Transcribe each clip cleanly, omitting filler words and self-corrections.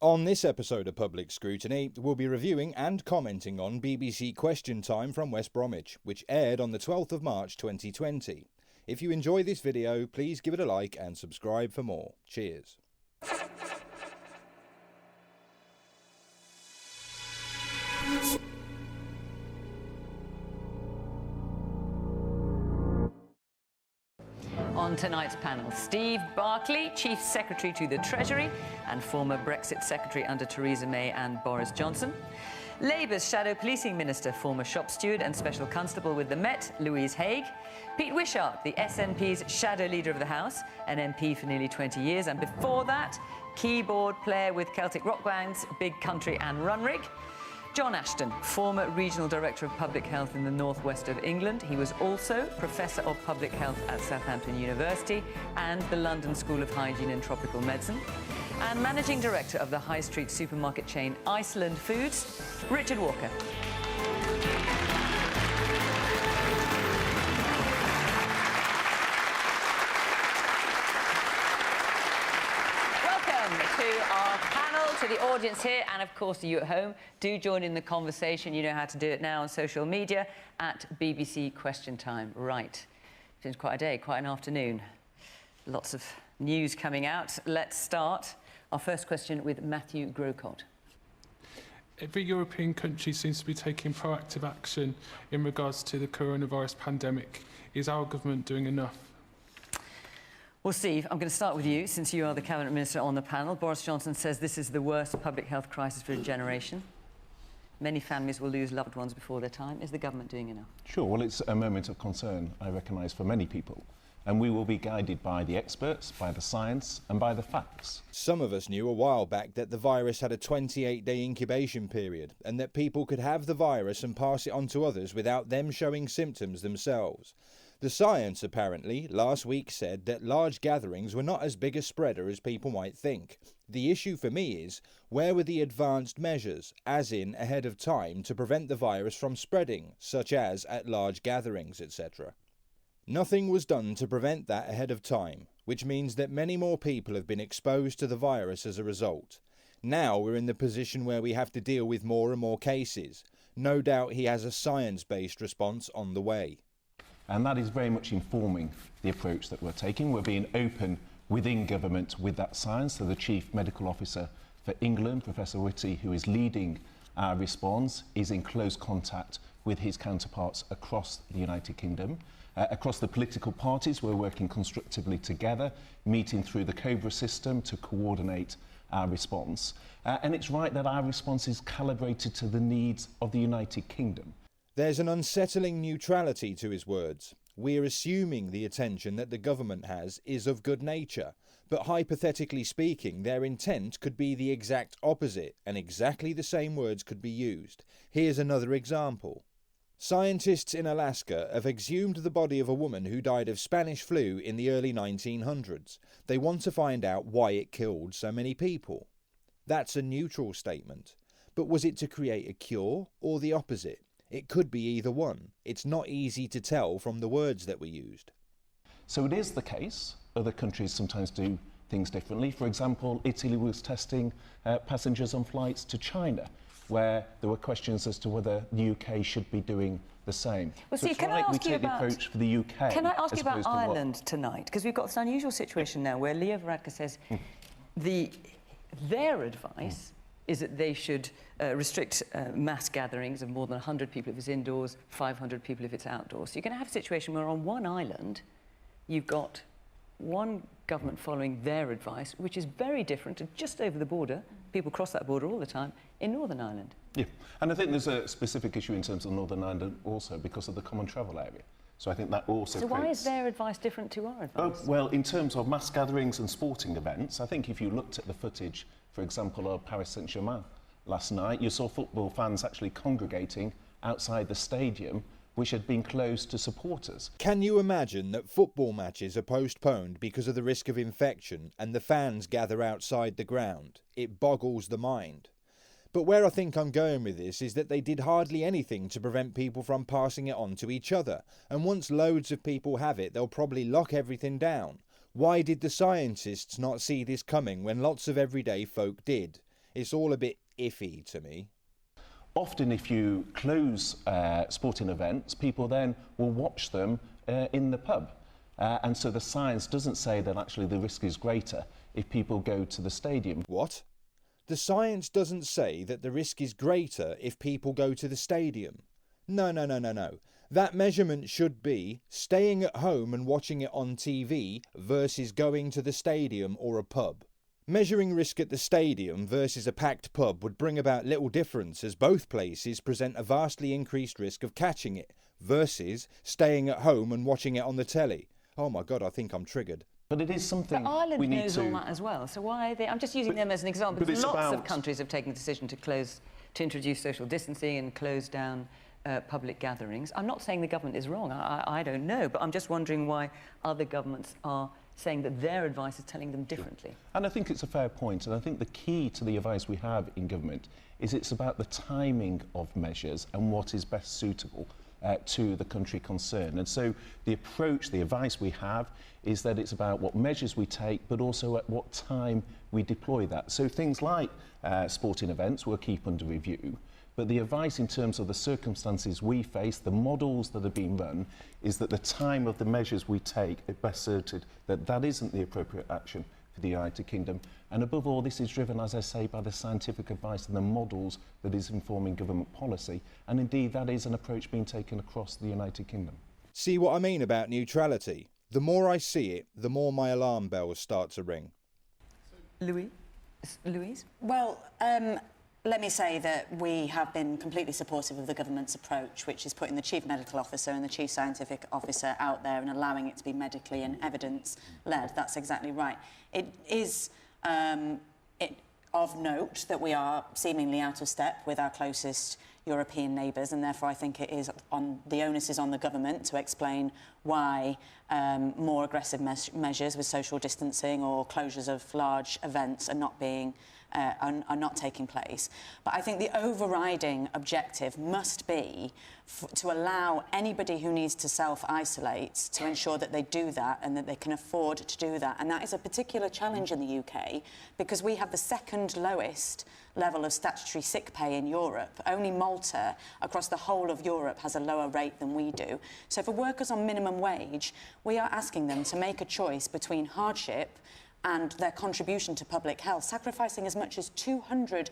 On this episode of Public Scrutiny, we'll be reviewing and commenting on BBC Question Time from West Bromwich, which aired on the 12th of March 2020. If you enjoy this video, please give it a like and subscribe for more. Cheers. On tonight's panel, Steve Barclay, Chief Secretary to the Treasury and former Brexit Secretary under Theresa May and Boris Johnson. Labour's Shadow Policing Minister, former shop steward and special constable with the Met, Louise Haigh. Pete Wishart, the SNP's Shadow Leader of the House, an MP for nearly 20 years, and before that, keyboard player with Celtic rock bands Big Country and Runrig. John Ashton, former Regional Director of Public Health in the northwest of England. He was also Professor of Public Health at Southampton University and the London School of Hygiene and Tropical Medicine. And Managing Director of the high street supermarket chain Iceland Foods, Richard Walker. To the audience here and of course to you at home, do join in the conversation. You know how to do it now on social media at BBC Question Time. Right, it's been quite a day, quite an afternoon. Lots of news coming out. Let's start our first question with Matthew Grocott. Every European country seems to be taking proactive action in regards to the coronavirus pandemic. Is our government doing enough? Well, Steve, I'm going to start with you, since you are the Cabinet Minister on the panel. Boris Johnson says this is the worst public health crisis for a generation. Many families will lose loved ones before their time. Is the government doing enough? Sure. Well, it's a moment of concern, I recognise, for many people. And we will be guided by the experts, by the science and by the facts. Some of us knew a while back that the virus had a 28-day incubation period and that people could have the virus and pass it on to others without them showing symptoms themselves. The science, apparently, last week said that large gatherings were not as big a spreader as people might think. The issue for me is, where were the advanced measures, as in ahead of time, to prevent the virus from spreading, such as at large gatherings, etc.? Nothing was done to prevent that ahead of time, which means that many more people have been exposed to the virus as a result. Now we're in the position where we have to deal with more and more cases. No doubt he has a science-based response on the way. And that is very much informing the approach that we're taking. We're being open within government with that science. So the Chief Medical Officer for England, Professor Whitty, who is leading our response, is in close contact with his counterparts across the United Kingdom. Across the political parties, we're working constructively together, meeting through the COBRA system to coordinate our response. And it's right that our response is calibrated to the needs of the United Kingdom. There's an unsettling neutrality to his words. We're assuming the attention that the government has is of good nature, but hypothetically speaking, their intent could be the exact opposite, and exactly the same words could be used. Here's another example. Scientists in Alaska have exhumed the body of a woman who died of Spanish flu in the early 1900s. They want to find out why it killed so many people. That's a neutral statement. But was it to create a cure or the opposite? It could be either one. It's not easy to tell from the words that were used. So it is the case. Other countries sometimes do things differently. For example, Italy was testing passengers on flights to China, where there were questions as to whether the UK should be doing the same. Well, so see, can I ask you about the approach for the UK? Can I ask you about Ireland tonight? Because we've got this unusual situation now where Leo Varadkar says their advice is that they should restrict mass gatherings of more than 100 people if it's indoors, 500 people if it's outdoors. So you're going to have a situation where on one island you've got one government following their advice, which is very different to just over the border. People cross that border all the time in Northern Ireland. Yeah, and I think there's a specific issue in terms of Northern Ireland also because of the common travel area. So I think that also So why is their advice different to our advice? Well, in terms of mass gatherings and sporting events, I think if you looked at the footage, for example, of Paris Saint-Germain last night, you saw football fans actually congregating outside the stadium, which had been closed to supporters. Can you imagine that football matches are postponed because of the risk of infection and the fans gather outside the ground? It boggles the mind. But where I think I'm going with this is that they did hardly anything to prevent people from passing it on to each other, and once loads of people have it, they'll probably lock everything down. Why did the scientists not see this coming when lots of everyday folk did? It's all a bit iffy to me. Often if you close sporting events, people then will watch them in the pub. And so the science doesn't say that actually the risk is greater if people go to the stadium. What? The science doesn't say that the risk is greater if people go to the stadium. No. That measurement should be staying at home and watching it on TV versus going to the stadium or a pub. Measuring risk at the stadium versus a packed pub would bring about little difference, as both places present a vastly increased risk of catching it, versus staying at home and watching it on the telly. Oh my God, I think I'm triggered. But it is something but Ireland we need knows to... all that as well, so why are they... I'm just using them as an example, because lots of countries have taken the decision to introduce social distancing and close down public gatherings. I'm not saying the government is wrong, I don't know, but I'm just wondering why other governments are saying that their advice is telling them differently. And I think it's a fair point, and I think the key to the advice we have in government is it's about the timing of measures and what is best suitable to the country concerned. And so the approach, the advice we have is that it's about what measures we take, but also at what time we deploy that. So things like sporting events we'll keep under review, but the advice in terms of the circumstances we face, the models that are being run, is that the time of the measures we take are best suited, that isn't the appropriate action for the United Kingdom. And above all, this is driven, as I say, by the scientific advice and the models that is informing government policy. And indeed, that is an approach being taken across the United Kingdom. See what I mean about neutrality? The more I see it, the more my alarm bells start to ring. Louise? Well, let me say that we have been completely supportive of the government's approach, which is putting the Chief Medical Officer and the Chief Scientific Officer out there and allowing it to be medically and evidence-led. That's exactly right. It is of note that we are seemingly out of step with our closest European neighbours, and therefore I think it is the onus is on the government to explain why more aggressive measures with social distancing or closures of large events are not being are not taking place. But I think the overriding objective must be to allow anybody who needs to self-isolate to ensure that they do that and that they can afford to do that. And that is a particular challenge in the UK because we have the second lowest level of statutory sick pay in Europe. Only Malta, across the whole of Europe, has a lower rate than we do. So for workers on minimum wage, we are asking them to make a choice between hardship and their contribution to public health, sacrificing as much as £200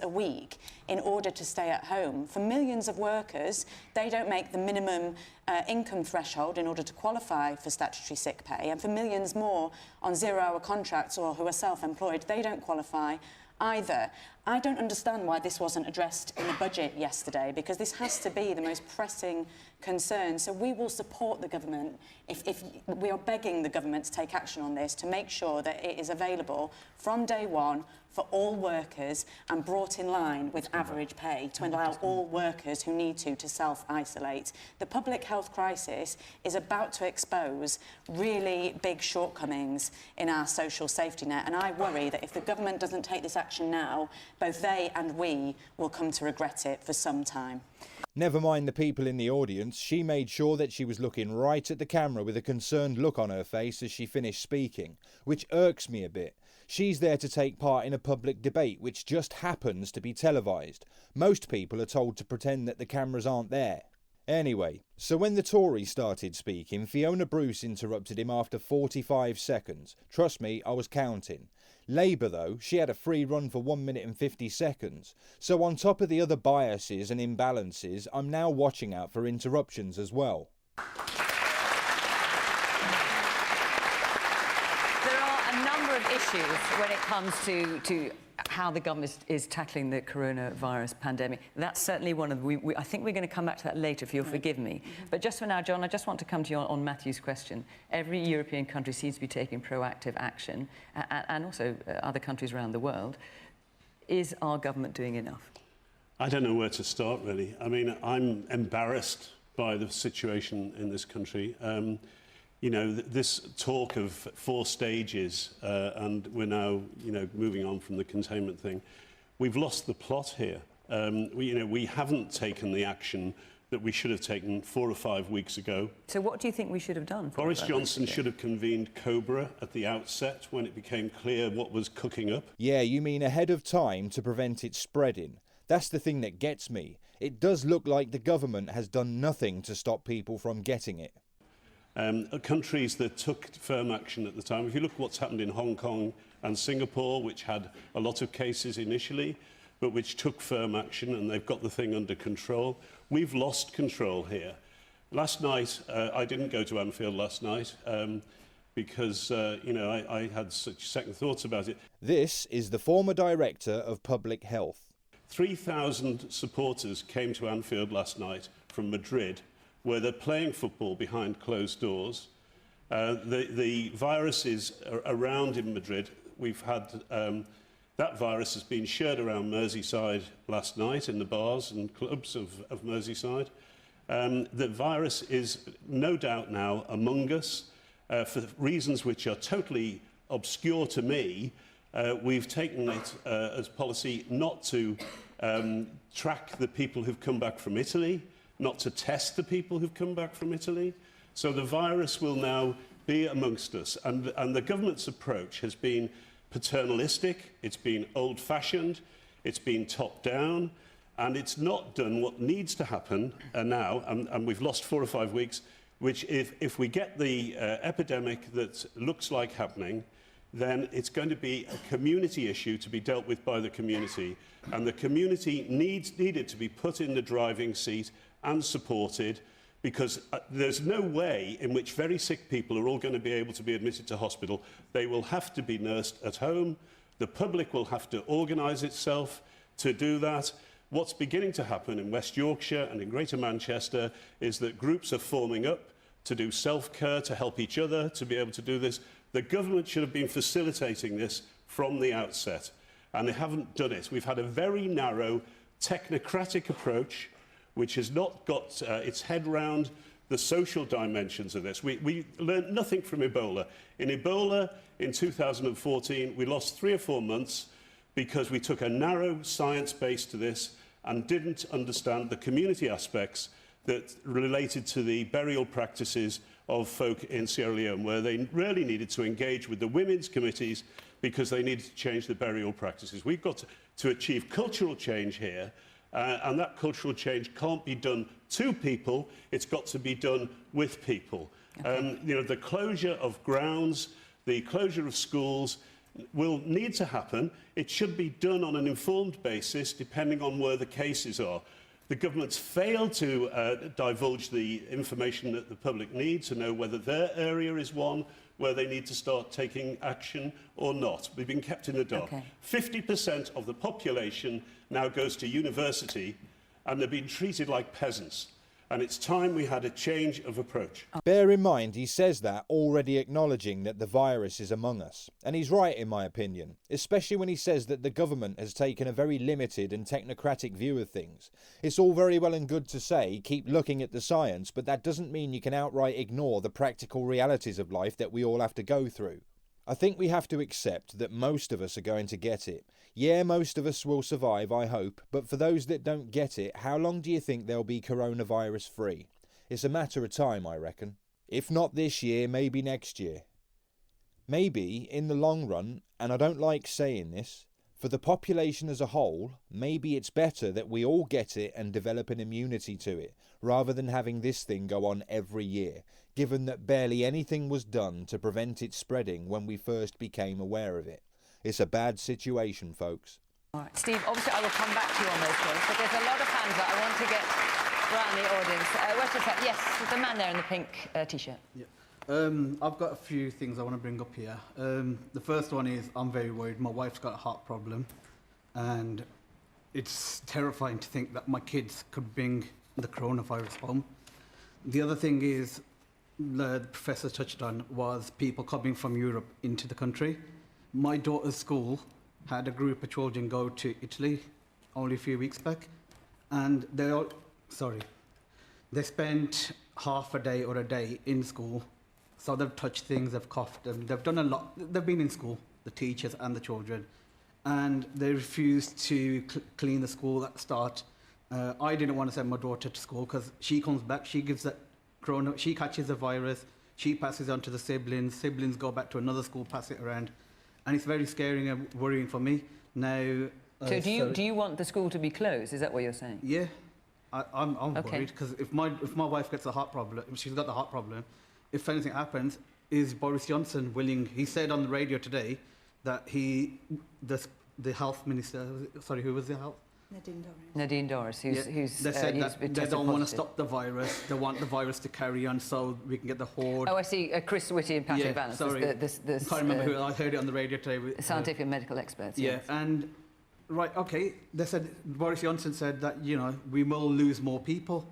a week in order to stay at home. For millions of workers, they don't make the minimum income threshold in order to qualify for statutory sick pay, and for millions more on zero-hour contracts or who are self-employed, they don't qualify either. I don't understand why this wasn't addressed in the budget yesterday, because this has to be the most pressing concern. So we will support the government if we are begging the government to take action on this to make sure that it is available from day one for all workers and brought in line with average pay to allow all workers who need to self-isolate. The public health crisis is about to expose really big shortcomings in our social safety net, and I worry that if the government doesn't take this action now, both they and we will come to regret it for some time. Never mind the people in the audience, she made sure that she was looking right at the camera with a concerned look on her face as she finished speaking, which irks me a bit. She's there to take part in a public debate which just happens to be televised. Most people are told to pretend that the cameras aren't there. Anyway, so when the Tory started speaking, Fiona Bruce interrupted him after 45 seconds. Trust me, I was counting. Labour, though, she had a free run for 1 minute and 50 seconds. So on top of the other biases and imbalances, I'm now watching out for interruptions as well. There are a number of issues when it comes to how the government is tackling the coronavirus pandemic. That's certainly one of them. I think we're going to come back to that later, if you'll forgive me. But just for now, John, I just want to come to you on Matthew's question. Every European country seems to be taking proactive action, and also other countries around the world. Is our government doing enough? I don't know where to start, really. I mean, I'm embarrassed by the situation in this country. You know, this talk of 4 stages, and we're now, you know, moving on from the containment thing. We've lost the plot here. We haven't taken the action that we should have taken 4 or 5 weeks ago. So what do you think we should have done? Boris Johnson should have convened COBRA at the outset when it became clear what was cooking up. Yeah, you mean ahead of time to prevent it spreading. That's the thing that gets me. It does look like the government has done nothing to stop people from getting it. Countries that took firm action at the time, if you look at what's happened in Hong Kong and Singapore, which had a lot of cases initially, but which took firm action and they've got the thing under control. We've lost control here. Last night, I didn't go to Anfield last night because, I had such second thoughts about it. This is the former director of Public Health. 3,000 supporters came to Anfield last night from Madrid, where they're playing football behind closed doors. The virus is around in Madrid. We've had that virus has been shared around Merseyside last night in the bars and clubs of Merseyside. The virus is no doubt now among us for reasons which are totally obscure to me. We've taken it as policy not to track the people who've come back from Italy, not to test the people who've come back from Italy. So the virus will now be amongst us. And the government's approach has been paternalistic, it's been old-fashioned, it's been top-down, and it's not done what needs to happen now, and we've lost 4 or 5 weeks, which if we get the epidemic that looks like happening, then it's going to be a community issue to be dealt with by the community, and the community needed to be put in the driving seat and supported, because there's no way in which very sick people are all going to be able to be admitted to hospital. They will have to be nursed at home. The public will have to organise itself to do that. What's beginning to happen in West Yorkshire and in Greater Manchester is that groups are forming up to do self-care, to help each other, to be able to do this. The government should have been facilitating this from the outset, and they haven't done it. We've had a very narrow, technocratic approach which has not got its head round the social dimensions of this. We learned nothing from Ebola. In Ebola, in 2014, we lost 3 or 4 months because we took a narrow science base to this and didn't understand the community aspects that related to the burial practices of folk in Sierra Leone, where they really needed to engage with the women's committees because they needed to change the burial practices. We've got to achieve cultural change here. And that cultural change can't be done to people, it's got to be done with people. Okay. The closure of grounds, the closure of schools will need to happen. It should be done on an informed basis, depending on where the cases are. The government's failed to divulge the information that the public needs to know whether their area is one where they need to start taking action or not. We've been kept in the dark. Okay. 50% of the population now goes to university, and they're being treated like peasants. And it's time we had a change of approach. Bear in mind, he says that already acknowledging that the virus is among us. And he's right, in my opinion, especially when he says that the government has taken a very limited and technocratic view of things. It's all very well and good to say, keep looking at the science, but that doesn't mean you can outright ignore the practical realities of life that we all have to go through. I think we have to accept that most of us are going to get it. Yeah, most of us will survive, I hope, but for those that don't get it, how long do you think they'll be coronavirus free? It's a matter of time, I reckon. If not this year, maybe next year. Maybe, in the long run, and I don't like saying this, for the population as a whole, maybe it's better that we all get it and develop an immunity to it, rather than having this thing go on every year, given that barely anything was done to prevent it spreading when we first became aware of it. It's a bad situation, folks. All right, Steve, obviously I will come back to you on those points, but there's a lot of hands that I want to get around the audience. Where's your yes, there's a man there in the pink T-shirt. Yeah. I've got a few things I want to bring up here. The first one is I'm very worried. My wife's got a heart problem, and it's terrifying to think that my kids could bring the coronavirus home. The other thing is, the professor touched on, was people coming from Europe into the country. My daughter's school had a group of children go to Italy only a few weeks back, and they spent half a day or a day in school. So they've touched things, they've coughed, and they've done a lot. They've been in school, the teachers and the children, and they refused to clean the school at the start. I didn't want to send my daughter to school because she comes back, she gives that corona, she catches the virus, she passes it on to the siblings go back to another school, pass it around, and it's very scary and worrying for me. Now, so do you want the school to be closed? Is that what you're saying? Yeah, I'm Okay. worried because if my wife gets a heart problem, if she's got the heart problem, if anything happens, is Boris Johnson willing? He said on the radio today that the health minister, sorry, who was the health? Nadine Dorries, who's they said that they tested don't want to positive. stop the virus. They want the virus to carry on so we can get the horde. Oh, I see. Chris Whitty and Patrick Vallance. Sorry, I can't remember who. I heard it on the radio today. Scientific and medical experts. Yeah, yes. and right, okay. They said Boris Johnson said that we will lose more people.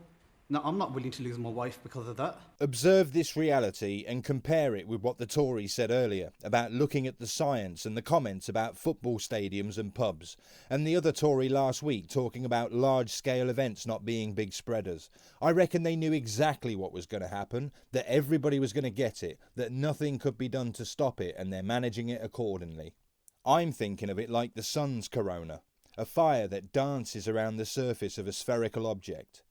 No, I'm not willing to lose my wife because of that. Observe this reality and compare it with what the Tories said earlier about looking at the science and the comments about football stadiums and pubs, and the other Tory last week talking about large-scale events not being big spreaders. I reckon they knew exactly what was going to happen, that everybody was going to get it, that nothing could be done to stop it, and they're managing it accordingly. I'm thinking of it like the sun's corona, a fire that dances around the surface of a spherical object.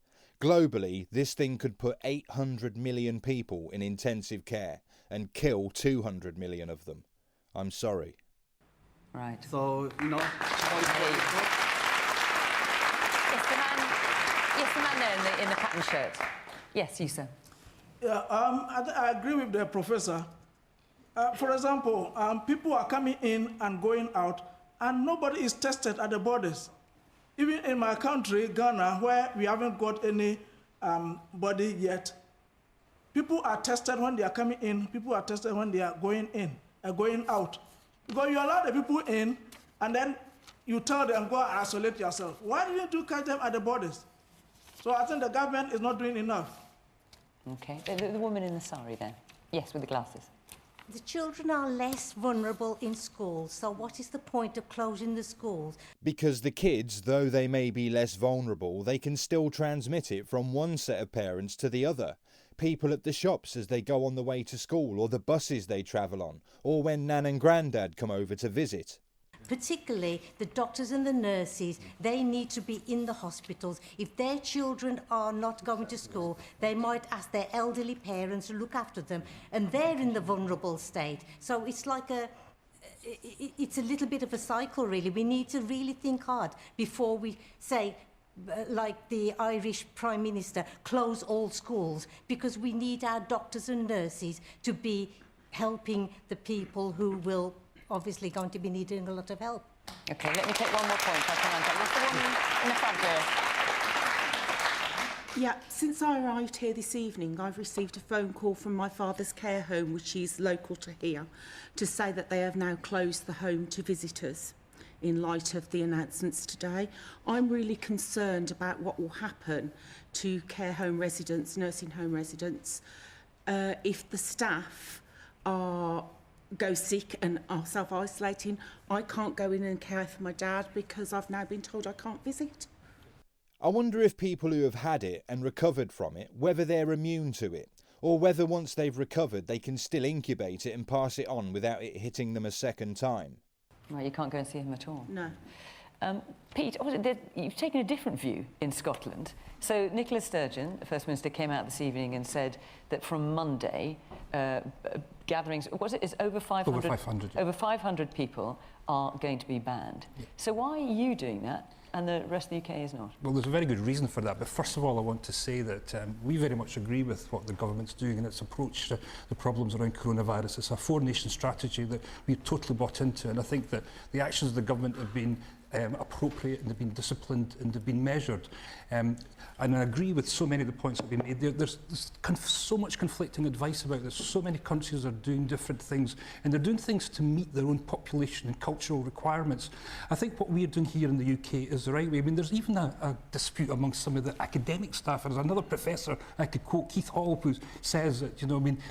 Globally, this thing could put 800 million people in intensive care and kill 200 million of them. I'm sorry. Right. So, Yes, the man there in the patterned shirt. Yes, you, sir. Yeah, I agree with the professor. For example, people are coming in and going out, and nobody is tested at the borders. Even in my country, Ghana, where we haven't got any body yet, people are tested when they are coming in, people are tested when they are going out. Because you allow the people in, and then you tell them, go and isolate yourself. Why didn't you catch them at the borders? So I think the government is not doing enough. Okay. The woman in the sari there. Yes, with the glasses. The children are less vulnerable in schools, so what is the point of closing the schools? Because the kids, though they may be less vulnerable, they can still transmit it from one set of parents to the other. People at the shops as they go on the way to school, or the buses they travel on, or when Nan and Grandad come over to visit. Particularly the doctors and the nurses, they need to be in the hospitals. If their children are not going to school, they might ask their elderly parents to look after them, and they're in the vulnerable state. So it's like it's a little bit of a cycle, really. We need to really think hard before we say, like the Irish Prime Minister, close all schools, because we need our doctors and nurses to be helping the people who will obviously going to be needing a lot of help. OK, let me take one more point. I'll come on. What's the woman in the front there? Yeah, since I arrived here this evening, I've received a phone call from my father's care home, which is local to here, to say that they have now closed the home to visitors in light of the announcements today. I'm really concerned about what will happen to care home residents, nursing home residents, if the staff go sick and are self-isolating. I can't go in and care for my dad because I've now been told I can't visit. I wonder if people who have had it and recovered from it, whether they're immune to it, or whether once they've recovered they can still incubate it and pass it on without it hitting them a second time. Right, you can't go and see him at all. No. Pete, you've taken a different view in Scotland. So Nicola Sturgeon, the First Minister, came out this evening and said that from Monday, gatherings, is over 500? Over 500. Over 500 people are going to be banned. Yeah. So why are you doing that and the rest of the UK is not? Well, there's a very good reason for that. But first of all, I want to say that we very much agree with what the government's doing in its approach to the problems around coronavirus. It's a four-nation strategy that we've totally bought into. And I think that the actions of the government have been appropriate and they've been disciplined and they've been measured. And I agree with so many of the points that have been made. There's so much conflicting advice about this. So many countries are doing different things and they're doing things to meet their own population and cultural requirements. I think what we're doing here in the UK is the right way. I mean, there's even a dispute amongst some of the academic staff. There's another professor, I could quote Keith Hall, who says that,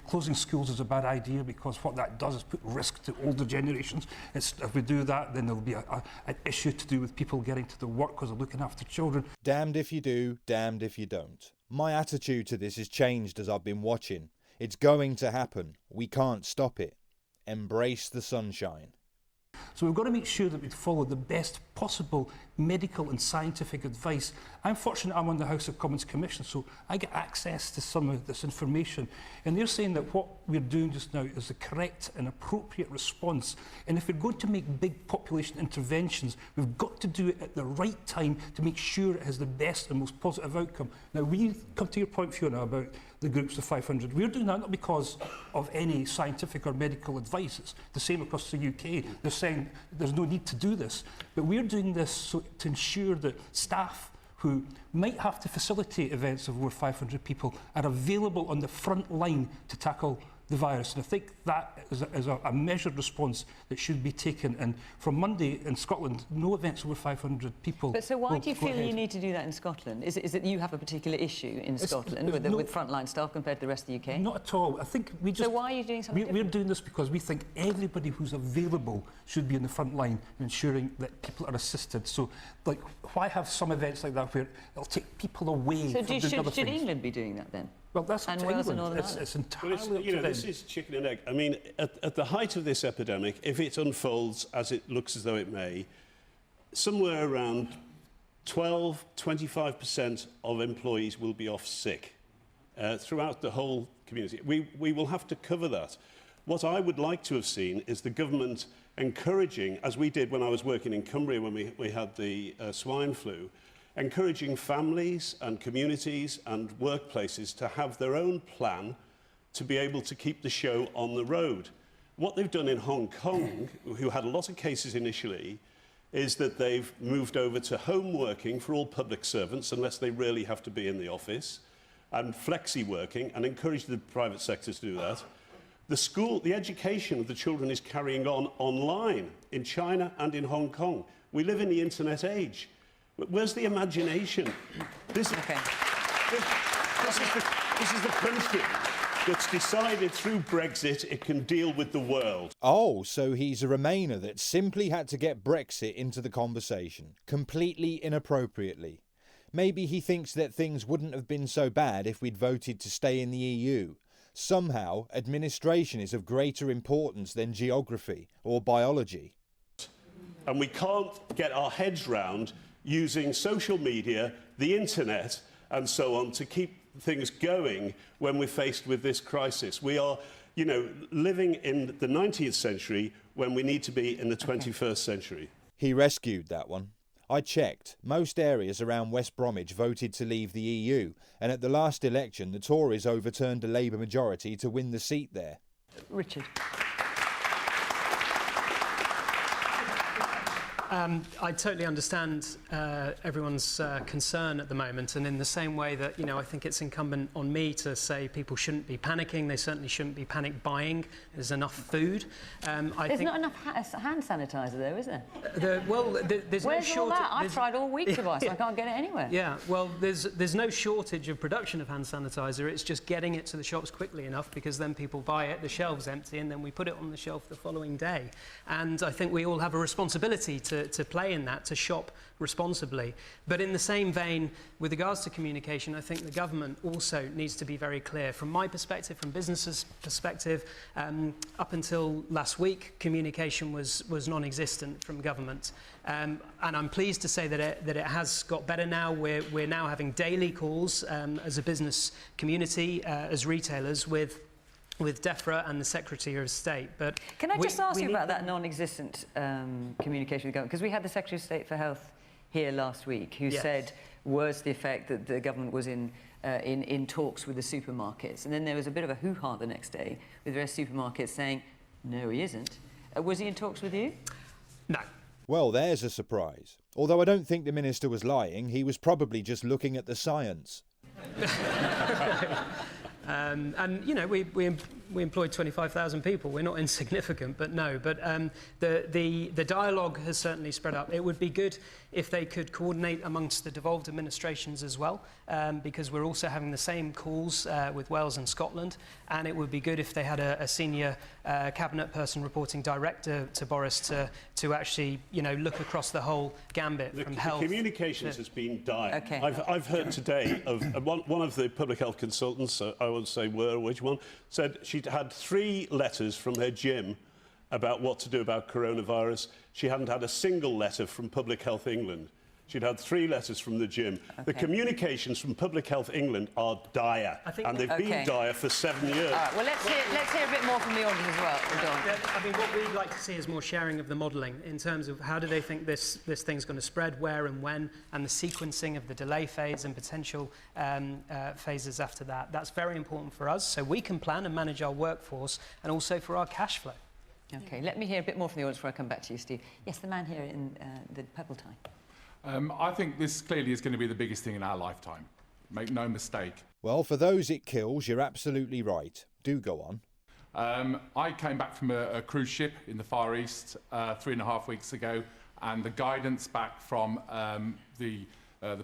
closing schools is a bad idea because what that does is put risk to older generations. If we do that, then there'll be an issue to do with people getting to the work because they're looking after children. Damned if you do, damned if you don't. My attitude to this has changed as I've been watching. It's going to happen. We can't stop it. Embrace the sunshine. So we've got to make sure that we follow the best possible medical and scientific advice. I'm fortunate I'm on the House of Commons Commission, so I get access to some of this information. And they're saying that what we're doing just now is the correct and appropriate response. And if we're going to make big population interventions, we've got to do it at the right time to make sure it has the best and most positive outcome. Now, we come to your point, Fiona, about the groups of 500. We're doing that not because of any scientific or medical advice. It's the same across the UK. They're saying there's no need to do this. But we're doing this so to ensure that staff who might have to facilitate events of over 500 people are available on the front line to tackle the virus. And I think that is a measured response that should be taken. And from Monday in Scotland, no events over 500 people. But so why do you feel you need to do that in Scotland? Is it that you have a particular issue in Scotland with frontline staff compared to the rest of the UK? Not at all. I think we just... So why are you doing something different? We're doing this because we think everybody who's available should be in the front line, ensuring that people are assisted. So, like, why have some events like that where it'll take people away from doing other things? Should England be doing that then? Well, that's and Wales and Northern Ireland. It's entirely up to them. This is chicken and egg. I mean, at the height of this epidemic, if it unfolds as it looks as though it may, somewhere around 25% of employees will be off sick throughout the whole community. We will have to cover that. What I would like to have seen is the government encouraging, as we did when I was working in Cumbria when we had the swine flu, encouraging families and communities and workplaces to have their own plan to be able to keep the show on the road. What they've done in Hong Kong, who had a lot of cases initially, is that they've moved over to home working for all public servants, unless they really have to be in the office, and flexi working, and encouraged the private sector to do that. The education of the children is carrying on online in China and in Hong Kong. We live in the internet age. Where's the imagination? This is the country that's decided through Brexit it can deal with the world. Oh, so he's a Remainer that simply had to get Brexit into the conversation, completely inappropriately. Maybe he thinks that things wouldn't have been so bad if we'd voted to stay in the EU. Somehow, administration is of greater importance than geography or biology. And we can't get our heads round using social media, the internet, and so on to keep things going when we're faced with this crisis. We are, living in the 19th century when we need to be in the 21st century. He rescued that one. I checked. Most areas around West Bromwich voted to leave the EU, and at the last election, the Tories overturned a Labour majority to win the seat there. Richard. I totally understand everyone's concern at the moment, and in the same way that, I think it's incumbent on me to say people shouldn't be panicking, they certainly shouldn't be panic buying. There's enough food. There's not enough hand sanitizer though, is there? There's Where's no shortage. I've tried all week to buy, so I can't get it anywhere. Yeah, well, there's no shortage of production of hand sanitizer. It's just getting it to the shops quickly enough, because then people buy it, the shelves empty, and then we put it on the shelf the following day. And I think we all have a responsibility to play in that, to shop responsibly. But in the same vein, with regards to communication, I think the government also needs to be very clear. From my perspective, from businesses' perspective, up until last week, communication was non-existent from government. And I'm pleased to say that it has got better now. We're now having daily calls as a business community, as retailers, with DEFRA and the Secretary of State. But can I just ask you about that non-existent communication with the government? Because we had the Secretary of State for Health here last week, who said words to the effect that the government was in talks with the supermarkets, and then there was a bit of a hoo-ha the next day with the rest of supermarkets saying, no, he isn't. Was he in talks with you? No. Well, there's a surprise. Although I don't think the minister was lying, he was probably just looking at the science. And we employed 25,000 people. We're not insignificant, but no. But the dialogue has certainly spread up. It would be good if they could coordinate amongst the devolved administrations as well, because we're also having the same calls with Wales and Scotland. And it would be good if they had a senior cabinet person reporting direct to Boris to actually look across the whole gambit from health. The communications has been dire. Okay. I've heard today of one of the public health consultants, I won't say which one, said she'd had 3 letters from her gym about what to do about coronavirus. She hadn't had a single letter from Public Health England. She'd had 3 letters from the gym. The communications from Public Health England are dire, and they've been dire for 7 years. All right, well, let's hear a bit more from the audience as well. I mean, what we'd like to see is more sharing of the modelling in terms of how do they think this thing's going to spread, where and when, and the sequencing of the delay phase and potential phases after that. That's very important for us, so we can plan and manage our workforce, and also for our cash flow. OK, let me hear a bit more from the audience before I come back to you, Steve. Yes, the man here in the purple tie. I think this clearly is going to be the biggest thing in our lifetime. Make no mistake. Well, for those it kills, you're absolutely right. Do go on. I came back from a cruise ship in the Far East 3.5 weeks ago, and the guidance back from the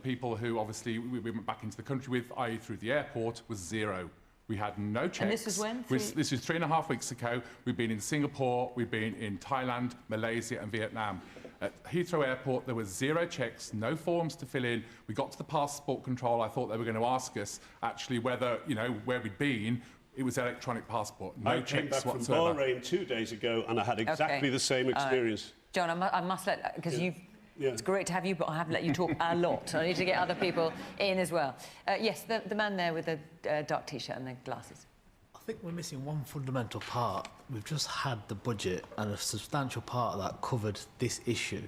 people who obviously we went back into the country with, i.e. through the airport, was 0. We had no checks. And this is when? This is 3.5 weeks ago. We've been in Singapore, we've been in Thailand, Malaysia and Vietnam. At Heathrow Airport, there were 0 checks, no forms to fill in. We got to the passport control. I thought they were going to ask us, actually, whether, you know, where we'd been. It was electronic passport, no checks whatsoever. I came back from Bahrain 2 days ago, and I had exactly the same experience. John, I must let, because it's great to have you, but I haven't let you talk a lot. I need to get other people in as well. Yes, the man there with the dark T-shirt and the glasses. I think we're missing one fundamental part. We've just had the budget, and a substantial part of that covered this issue.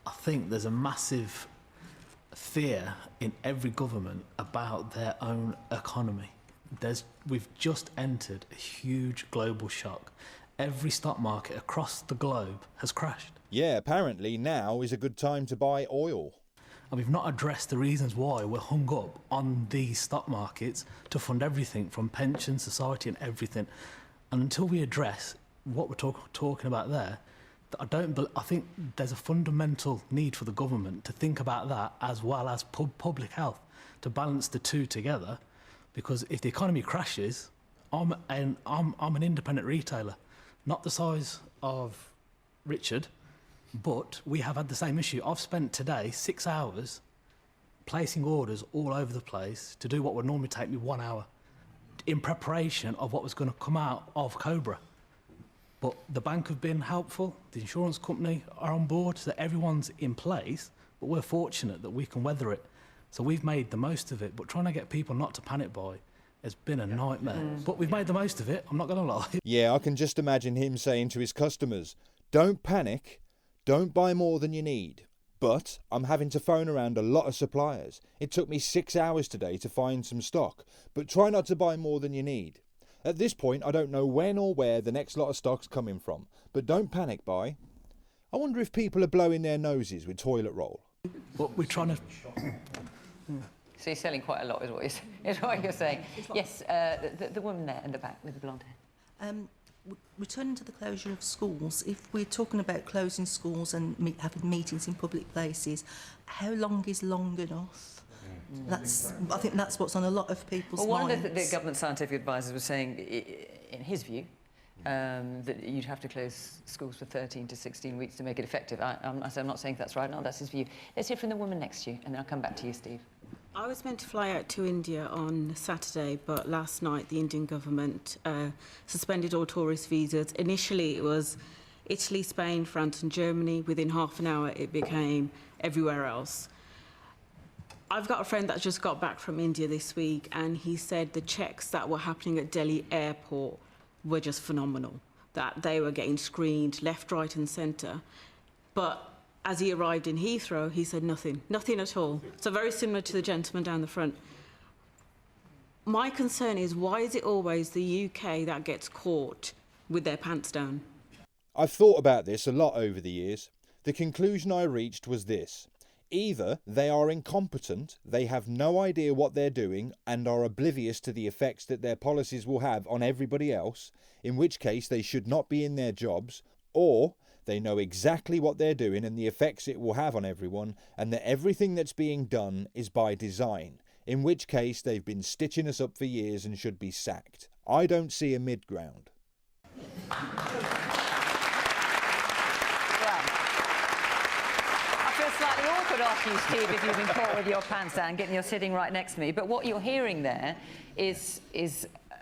I think there's a massive fear in every government about their own economy. We've just entered a huge global shock. Every stock market across the globe has crashed. Yeah, apparently now is a good time to buy oil. And we've not addressed the reasons why we're hung up on these stock markets to fund everything from pensions, society and everything. And until we address what we're talking about there, I think there's a fundamental need for the government to think about that as well as public health, to balance the two together. Because if the economy crashes, I'm an independent retailer, not the size of Richard, but we have had the same issue. I've spent today 6 hours placing orders all over the place to do what would normally take me 1 hour in preparation of what was going to come out of Cobra. But the bank have been helpful, the insurance company are on board, so everyone's in place, but we're fortunate that we can weather it. So we've made the most of it, but trying to get people not to panic buy has been a nightmare. But we've made the most of it, I'm not going to lie. Yeah, I can just imagine him saying to his customers, don't panic, don't buy more than you need. But I'm having to phone around a lot of suppliers. It took me 6 hours today to find some stock, but try not to buy more than you need. At this point, I don't know when or where the next lot of stock's coming from, but don't panic buy. I wonder if people are blowing their noses with toilet roll. But we're trying to... So you're selling quite a lot, is what you're saying. Yes, the woman there in the back with the blonde hair. Returning to the closure of schools, if we're talking about closing schools and having meetings in public places, how long is long enough? I think that's what's on a lot of people's minds. One of the government scientific advisors was saying, in his view, that you'd have to close schools for 13 to 16 weeks to make it effective. I'm not saying that's right, no, that's his view. Let's hear from the woman next to you, and then I'll come back to you, Steve. I was meant to fly out to India on Saturday, but last night the Indian government suspended all tourist visas. Initially it was Italy, Spain, France and Germany. Within half an hour it became everywhere else. I've got a friend that just got back from India this week, and he said the checks that were happening at Delhi airport were just phenomenal, that they were getting screened left, right and centre. But as he arrived in Heathrow, he said nothing at all. So very similar to the gentleman down the front. My concern is, why is it always the UK that gets caught with their pants down? I've thought about this a lot over the years. The conclusion I reached was this. Either they are incompetent, they have no idea what they're doing and are oblivious to the effects that their policies will have on everybody else, in which case they should not be in their jobs, or they know exactly what they're doing and the effects it will have on everyone, and that everything that's being done is by design, in which case they've been stitching us up for years and should be sacked. I don't see a mid-ground. Slightly awkward after you, Steve, if you've been caught with your pants down, given you're sitting right next to me. But what you're hearing there is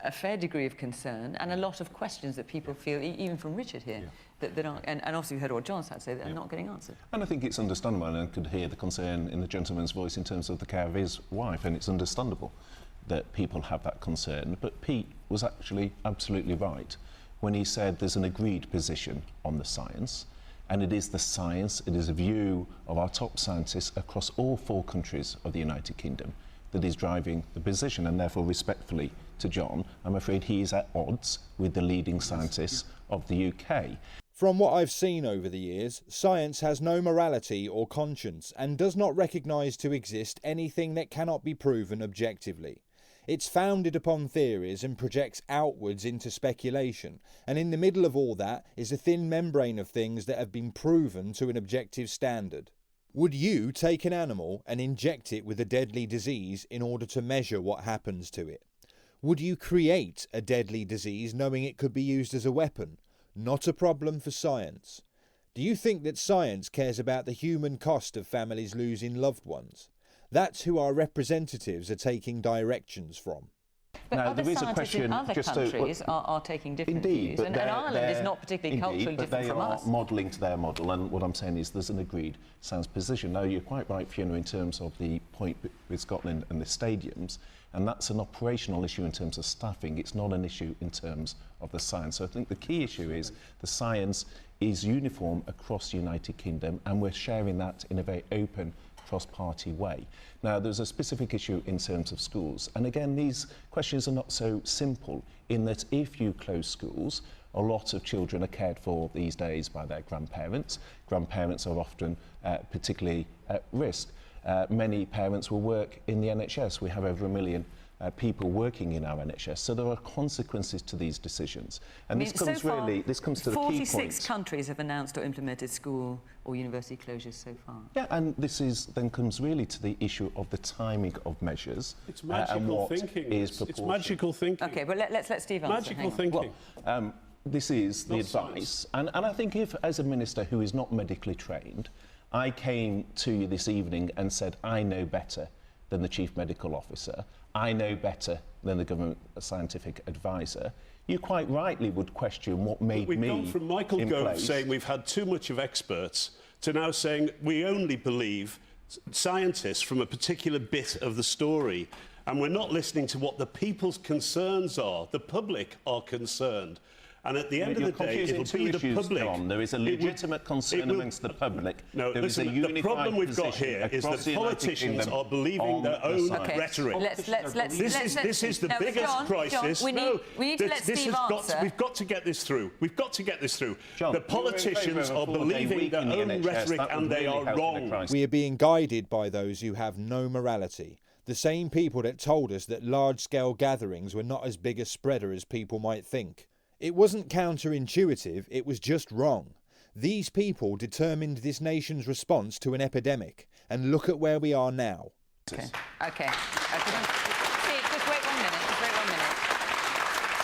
a fair degree of concern and a lot of questions that people feel, even from Richard here, that aren't, and obviously we heard what John's had to say, that are not getting answered. And I think it's understandable, and I could hear the concern in the gentleman's voice in terms of the care of his wife, and it's understandable that people have that concern. But Pete was actually absolutely right when he said there's an agreed position on the science, and it is the science, it is a view of our top scientists across all 4 countries of the United Kingdom that is driving the position, and therefore, respectfully to John, I'm afraid he is at odds with the leading scientists of the UK. From what I've seen over the years, science has no morality or conscience and does not recognise to exist anything that cannot be proven objectively. It's founded upon theories and projects outwards into speculation, and in the middle of all that is a thin membrane of things that have been proven to an objective standard. Would you take an animal and inject it with a deadly disease in order to measure what happens to it? Would you create a deadly disease knowing it could be used as a weapon? Not a problem for science. Do you think that science cares about the human cost of families losing loved ones? That's who our representatives are taking directions from. But now, other there is a scientists question, in other countries are taking different views, and Ireland is not particularly culturally different from us. They are modelling to their model, and what I'm saying is there's an agreed science position. Now, you're quite right, Fiona, in terms of the point with Scotland and the stadiums, and that's an operational issue in terms of staffing. It's not an issue in terms of the science. So I think the key issue is the science is uniform across the United Kingdom, and we're sharing that in a very open, cross-party way. Now, there's a specific issue in terms of schools, and again, these questions are not so simple in that if you close schools, a lot of children are cared for these days by their grandparents. Grandparents are often particularly at risk. Many parents will work in the NHS. We have over 1 million people working in our NHS, so there are consequences to these decisions. And this comes to the key point. 46 countries have announced or implemented school or university closures so far. Yeah, and this then comes really to the issue of the timing of measures. It's magical thinking. It's magical thinking. Okay, but let's let Steve answer. Magical thinking. Well, this is the advice, and I think if, as a minister who is not medically trained, I came to you this evening and said, I know better than the Chief Medical Officer, I know better than the government scientific advisor, you quite rightly would question what made We've me gone from Michael Gove saying we've had too much of experts to now saying we only believe scientists from a particular bit of the story, and we're not listening to what the people's concerns are. The public are concerned. And at the end of the day, it'll be the public. John. There is a legitimate concern amongst the public. No, there listen, is a unified the problem we've got here is that politicians are believing their own rhetoric. This is the biggest crisis. John, we need to let Steve answer. We've got to get this through. We've got to get this through. John, the politicians are believing their own rhetoric, and they are wrong. We are being guided by those who have no morality. The same people that told us that large-scale gatherings were not as big a spreader as people might think. It wasn't counterintuitive, it was just wrong. These people determined this nation's response to an epidemic, and look at where we are now. Okay. Steve, just wait 1 minute,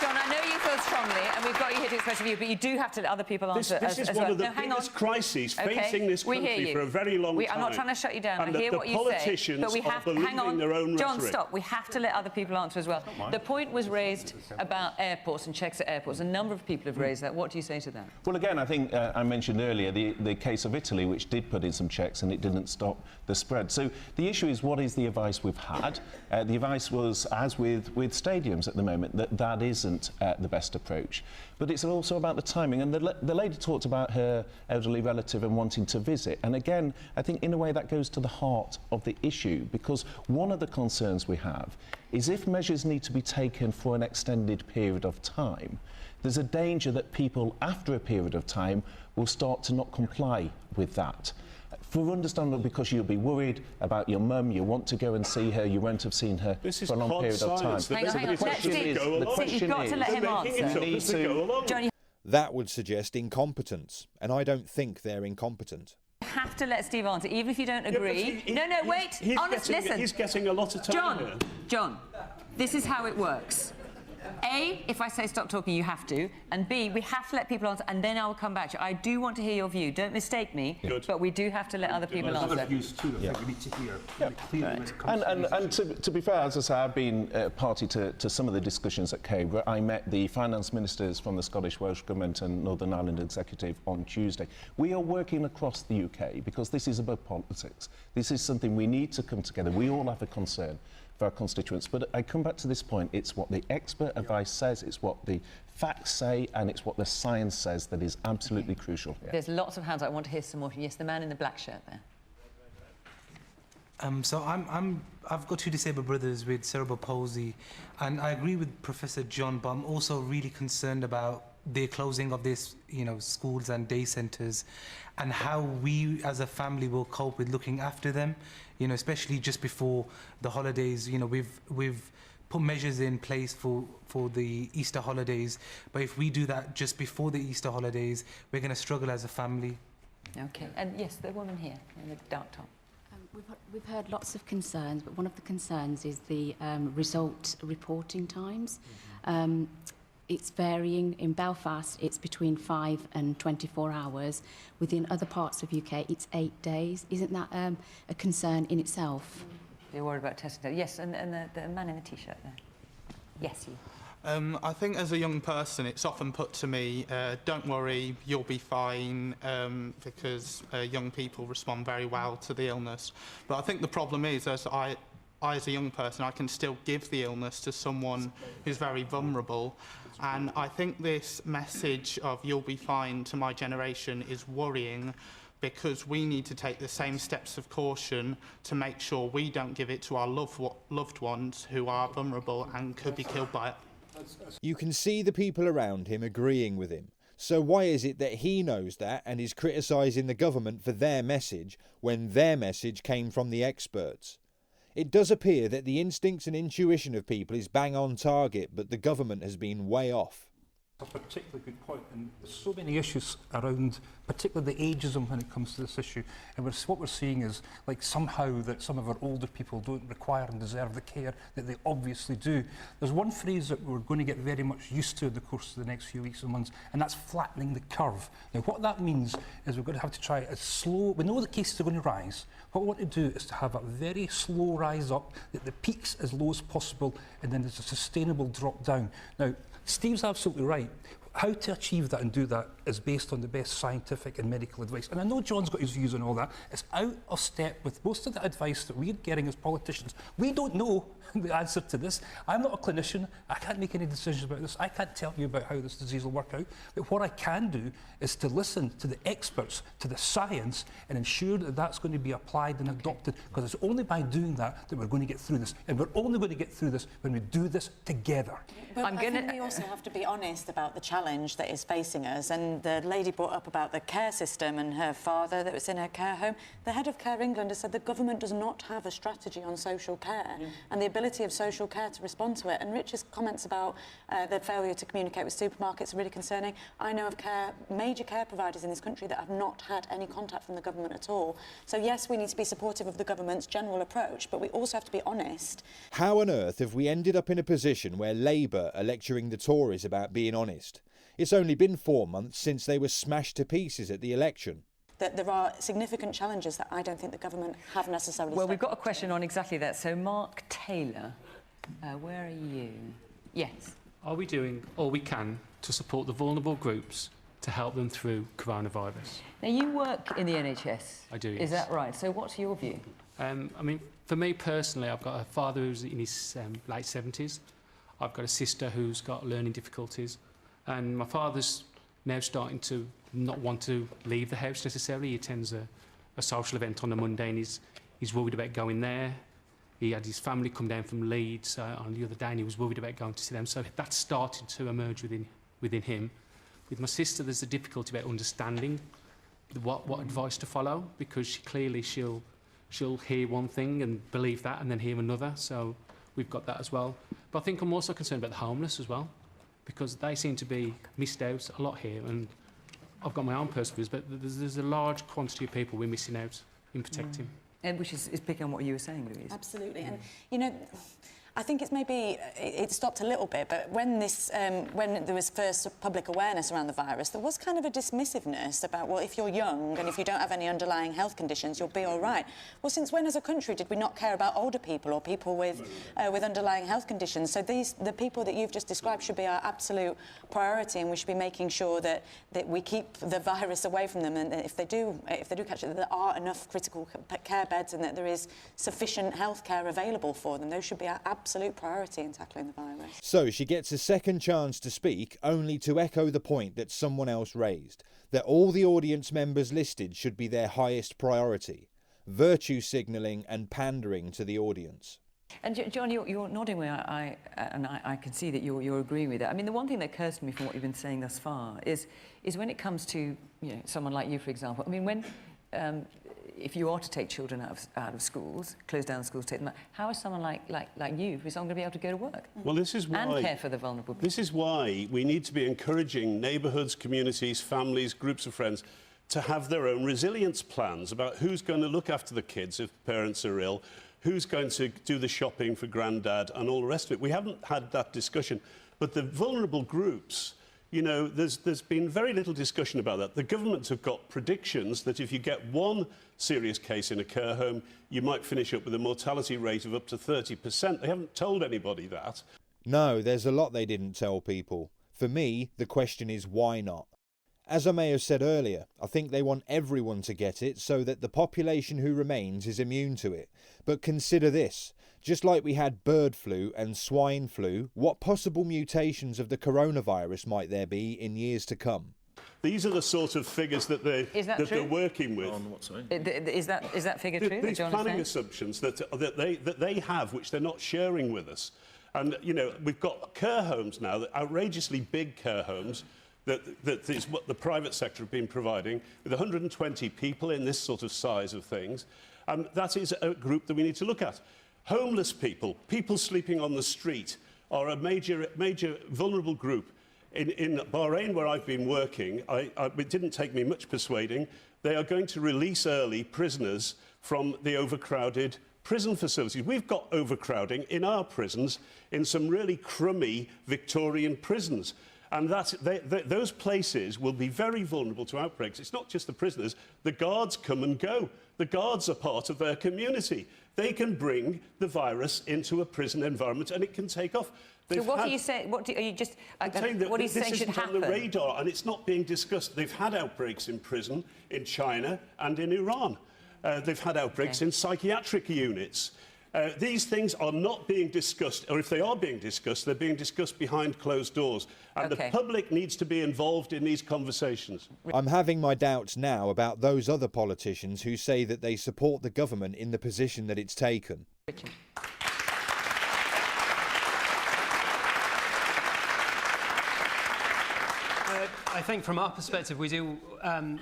John, I know you feel strongly, and we've got you here to express your view, but you do have to let other people answer This is one of the biggest crises facing this country for a very long time. I'm not trying to shut you down. And I hear what you say, but we have to hang on. Their own John, rhetoric. stop. We have to let other people answer as well. The point was raised about airports and checks at airports. A number of people have raised that. What do you say to that? Well, again, I think I mentioned earlier the case of Italy, which did put in some checks and it didn't stop the spread. So the issue is, what is the advice we've had? The advice was, as with stadiums at the moment, that isn't the best approach. But it's also about the timing. And the lady talked about her elderly relative and wanting to visit. And again, I think in a way that goes to the heart of the issue, because one of the concerns we have is if measures need to be taken for an extended period of time, there's a danger that people after a period of time will start to not comply with that. For understandable, because you'll be worried about your mum, you want to go and see her, you won't have seen her for a long period of time. Hang on. You've got to let him answer. That would suggest incompetence, and I don't think they're incompetent. You have to let Steve answer, even if you don't agree. Wait. Listen. He's getting a lot of time here. John, this is how it works. A, if I say stop talking, you have to, and B, we have to let people answer, and then I'll come back to you. I do want to hear your view. Don't mistake me, but we do have to let other people answer. Other views too, I think we need to hear. And to be fair, as I say, I've been party to some of the discussions that came. Where I met the finance ministers from the Scottish, Welsh Government and Northern Ireland Executive on Tuesday. We are working across the UK because this is about politics. This is something we need to come together. We all have a concern for our constituents. But I come back to this point. It's what the expert advice says, it's what the facts say, and it's what the science says that is absolutely crucial here. There's lots of hands. I want to hear some more from you. Yes, the man in the black shirt there. So I've got two disabled brothers with cerebral palsy, and I agree with Professor John, but I'm also really concerned about the closing of this, schools and day centres, and how we as a family will cope with looking after them, especially just before the holidays. We've put measures in place for the Easter holidays, but if we do that just before the Easter holidays, we're going to struggle as a family. Okay, and yes, the woman here in the dark top. We've heard lots of concerns, but one of the concerns is the result reporting times. It's varying. In Belfast, it's between 5 and 24 hours. Within other parts of UK, it's 8 days. Isn't that a concern in itself? You're worried about testing. Yes, and the man in the T-shirt there. Yes, you. I think as a young person, it's often put to me, don't worry, you'll be fine, because young people respond very well to the illness. But I think the problem is, as I as a young person, I can still give the illness to someone who's very vulnerable. And I think this message of you'll be fine to my generation is worrying, because we need to take the same steps of caution to make sure we don't give it to our loved ones who are vulnerable and could be killed by it. You can see the people around him agreeing with him. So why is it that he knows that and is criticising the government for their message when their message came from the experts? It does appear that the instincts and intuition of people is bang on target, but the government has been way off. That's a particularly good point, and there's so many issues around, particularly the ageism when it comes to this issue. And what we're seeing is, like, somehow that some of our older people don't require and deserve the care that they obviously do. There's one phrase that we're going to get very much used to in the course of the next few weeks and months, and that's flattening the curve. Now, what that means is we're going to have to try as slow. We know that cases are going to rise. What we want to do is to have a very slow rise up, that the peaks as low as possible, and then there's a sustainable drop down. Now, Steve's absolutely right. How to achieve that and do that is based on the best scientific and medical advice. And I know John's got his views on all that. It's out of step with most of the advice that we're getting as politicians. We don't know the answer to this. I'm not a clinician. I can't make any decisions about this. I can't tell you about how this disease will work out. But what I can do is to listen to the experts, to the science, and ensure that that's going to be applied and adopted, because it's only by doing that that we're going to get through this. And we're only going to get through this when we do this together. But I think we also have to be honest about the challenge that is facing us. And the lady brought up about the care system and her father that was in her care home. The head of Care England has said the government does not have a strategy on social care and the ability of social care to respond to it. And Richard's comments about the failure to communicate with supermarkets are really concerning. I know of major care providers in this country that have not had any contact from the government at all. So yes, we need to be supportive of the government's general approach, but we also have to be honest. How on earth have we ended up in a position where Labour are lecturing the Tories about being honest? It's only been 4 months since they were smashed to pieces at the election. That there are significant challenges that I don't think the government have necessarily... Well, we've got a question on exactly that. So, Mark Taylor, where are you? Yes. Are we doing all we can to support the vulnerable groups to help them through coronavirus? Now, you work in the NHS. I do, yes. Is that right? So what's your view? I mean, for me personally, I've got a father who's in his late 70s. I've got a sister who's got learning difficulties. And my father's now starting to not want to leave the house necessarily. He attends a social event on a Monday and he's worried about going there. He had his family come down from Leeds on the other day and he was worried about going to see them. So that's starting to emerge within him. With my sister, there's a difficulty about understanding what advice to follow, because she'll hear one thing and believe that and then hear another. So we've got that as well. But I think I'm also concerned about the homeless as well, because they seem to be missed out a lot here. And I've got my own personal views, but there's a large quantity of people we're missing out in protecting. And which is picking on what you were saying, Louise. Absolutely. And, you know, I think it's maybe it stopped a little bit, but when there was first public awareness around the virus, there was kind of a dismissiveness about, well, if you're young and if you don't have any underlying health conditions, you'll be all right. Well, since when as a country did we not care about older people or people with underlying health conditions? So the people that you've just described should be our absolute priority, and we should be making sure that we keep the virus away from them, and if they do catch it, that there are enough critical care beds and that there is sufficient health care available for them. Those should be our absolute priority in tackling the virus. So she gets a second chance to speak, only to echo the point that someone else raised, that all the audience members listed should be their highest priority: virtue signalling and pandering to the audience. And John, you're nodding where I can see that you're agreeing with that. I mean, the one thing that occurs to me from what you've been saying thus far is when it comes to someone like you, for example. I mean, if you are to take children out of schools, close down schools, take them out, how is someone like you, who's not going to be able to go to work? Well, this is why, and care for the vulnerable people? This is why we need to be encouraging neighbourhoods, communities, families, groups of friends to have their own resilience plans about who's going to look after the kids if parents are ill, who's going to do the shopping for granddad and all the rest of it. We haven't had that discussion. But the vulnerable groups, there's been very little discussion about that. The governments have got predictions that if you get one serious case in a care home, you might finish up with a mortality rate of up to 30%. They haven't told anybody that. No, there's a lot they didn't tell people. For me, the question is why not? As I may have said earlier, I think they want everyone to get it so that the population who remains is immune to it. But consider this. Just like we had bird flu and swine flu, what possible mutations of the coronavirus might there be in years to come? These are the sort of figures that they're working with. Is that figure true? These planning assumptions that they have, which they're not sharing with us. And, we've got care homes now, that outrageously big care homes, that is what the private sector have been providing, with 120 people in this sort of size of things. That is a group that we need to look at. Homeless people, people sleeping on the street, are a major vulnerable group. In Bahrain, where I've been working, it didn't take me much persuading. They are going to release early prisoners from the overcrowded prison facilities. We've got overcrowding in our prisons, in some really crummy Victorian prisons. And those places will be very vulnerable to outbreaks. It's not just the prisoners. The guards come and go. The guards are part of their community. They can bring the virus into a prison environment and it can take off. So what are you saying? What are you saying should happen? On the radar, and it's not being discussed. They've had outbreaks in prison in China and in Iran. They've had outbreaks in psychiatric units. These things are not being discussed, or if they are being discussed, they're being discussed behind closed doors. And the public needs to be involved in these conversations. I'm having my doubts now about those other politicians who say that they support the government in the position that it's taken. Richard. I think from our perspective, we do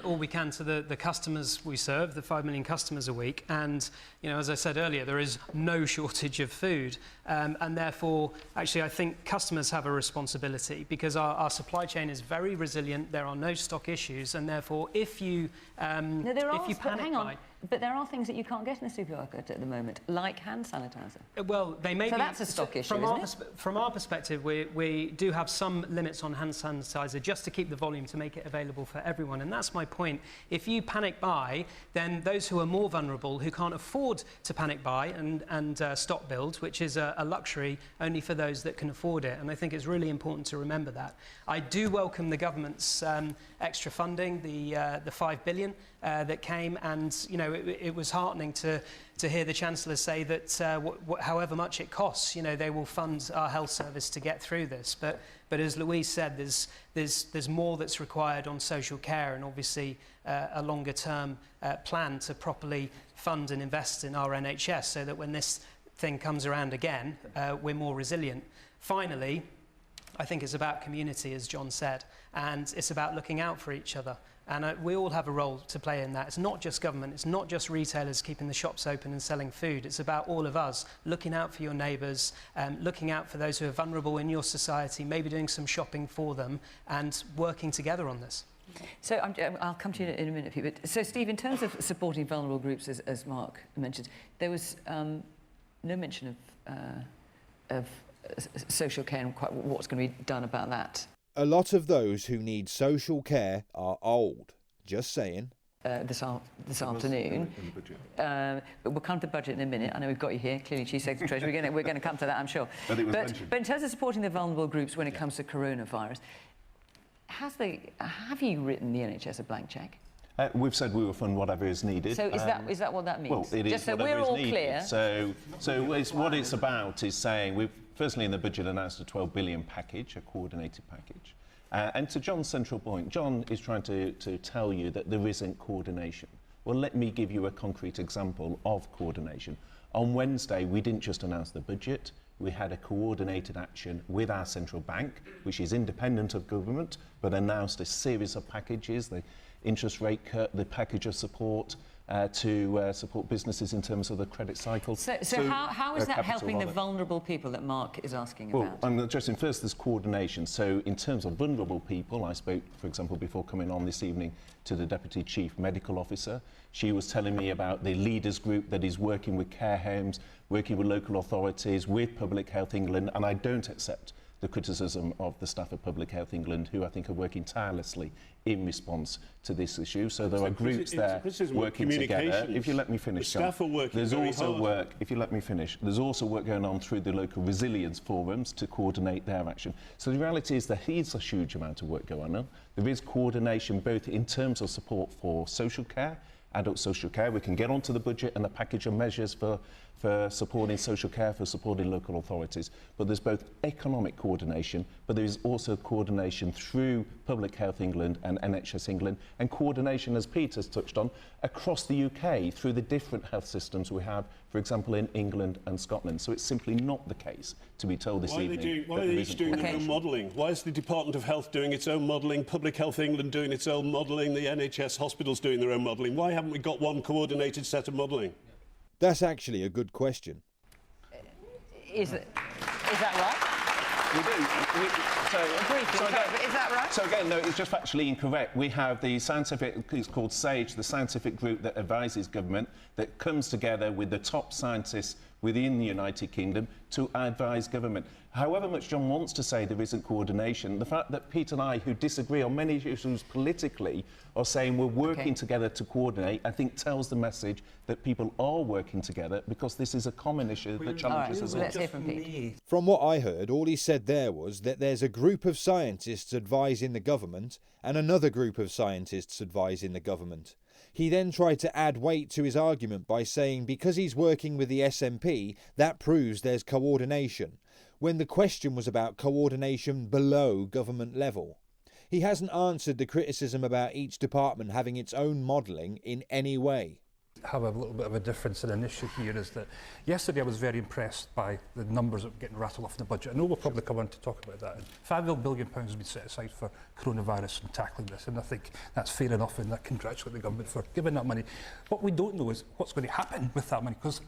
all we can to the customers we serve, the 5 million customers a week. And, as I said earlier, there is no shortage of food. And therefore, actually, I think customers have a responsibility because our supply chain is very resilient. There are no stock issues. And therefore, if you panic but there are things that you can't get in the supermarket at the moment, like hand sanitizer. Well, they may so that's a stock issue, From our perspective, we do have some limits on hand sanitizer just to keep the volume to make it available for everyone. And that's my point. If you panic buy, then those who are more vulnerable, who can't afford to panic buy and stock build, which is a luxury only for those that can afford it. And I think it's really important to remember that. I do welcome the government's extra funding, the 5 billion that came, and it was heartening to hear the Chancellor say that however much it costs, they will fund our health service to get through this. But as Louise said, there's more that's required on social care, and obviously a longer term plan to properly fund and invest in our NHS so that when this thing comes around again, we're more resilient. Finally, I think it's about community, as John said, and it's about looking out for each other. And we all have a role to play in that. It's not just government, it's not just retailers keeping the shops open and selling food. It's about all of us looking out for your neighbours, looking out for those who are vulnerable in your society, maybe doing some shopping for them and working together on this. So I'll come to you in a minute, Pete. But, so, Steve, in terms of supporting vulnerable groups, as Mark mentioned, there was no mention social care and what's going to be done about that. A lot of those who need social care are old. Just saying. This afternoon. But we'll come to the budget in a minute. I know we've got you here, clearly Chief Secretary Treasury. We're going to come to that, I'm sure. But in terms of supporting the vulnerable groups when it comes to coronavirus, have you written the NHS a blank cheque? We've said we will fund whatever is needed. So is that what that means? Well, it Just is so we're all needed. clear. So what it's about is saying we've firstly in the budget announced a 12 billion package, a coordinated package. And to John's central point, John is trying to tell you that there isn't coordination. Well, let me give you a concrete example of coordination. On Wednesday, we didn't just announce the budget, we had a coordinated action with our central bank, which is independent of government, but announced a series of packages, the interest rate cut, the package of support, to support businesses in terms of the credit cycle. So how is that helping the vulnerable people that Mark is asking about? Well, I'm addressing first this coordination. So in terms of vulnerable people, I spoke, for example, before coming on this evening to the Deputy Chief Medical Officer. She was telling me about the leaders group that is working with care homes, working with local authorities, with Public Health England, and I don't accept the criticism of the staff of Public Health England, who I think are working tirelessly in response to this issue. So there are groups there working together. If you let me finish, the staff are working there's very also hard. work. If you let me finish, there's also work going on through the local resilience forums to coordinate their action. So the reality is there is a huge amount of work going on. There is coordination both in terms of support for social care, adult social care. We can get onto the budget and the package of measures for supporting social care, for supporting local authorities. But there's both economic coordination, but there is also coordination through Public Health England and NHS England, and coordination, as Peter's touched on, across the UK through the different health systems we have, for example, in England and Scotland. So it's simply not the case to be told this evening. Why are they each doing their own modelling? Why is the Department of Health doing its own modelling, Public Health England doing its own modelling, the NHS hospitals doing their own modelling? Why haven't we got one coordinated set of modelling? That's actually a good question. Is that right? We do. Is that right? So again, no, it's just factually incorrect. We have the scientific, it's called SAGE, the scientific group that advises government, that comes together with the top scientists within the United Kingdom to advise government. However much John wants to say there isn't coordination, the fact that Pete and I, who disagree on many issues politically, are saying we're working together to coordinate, I think tells the message that people are working together because this is a common issue that challenges us all. Let's hear from Pete. From what I heard, all he said there was that there's a group of scientists advising the government and another group of scientists advising the government. He then tried to add weight to his argument by saying because he's working with the SNP, that proves there's coordination, when the question was about coordination below government level. He hasn't answered the criticism about each department having its own modelling in any way. Have a little bit of a difference in an issue here is that yesterday I was very impressed by the numbers that were getting rattled off in the budget. I know we'll probably come on to talk about that. £5 billion has been set aside for coronavirus and tackling this, and I think that's fair enough, and I congratulate the government for giving that money. What we don't know is what's going to happen with that money, because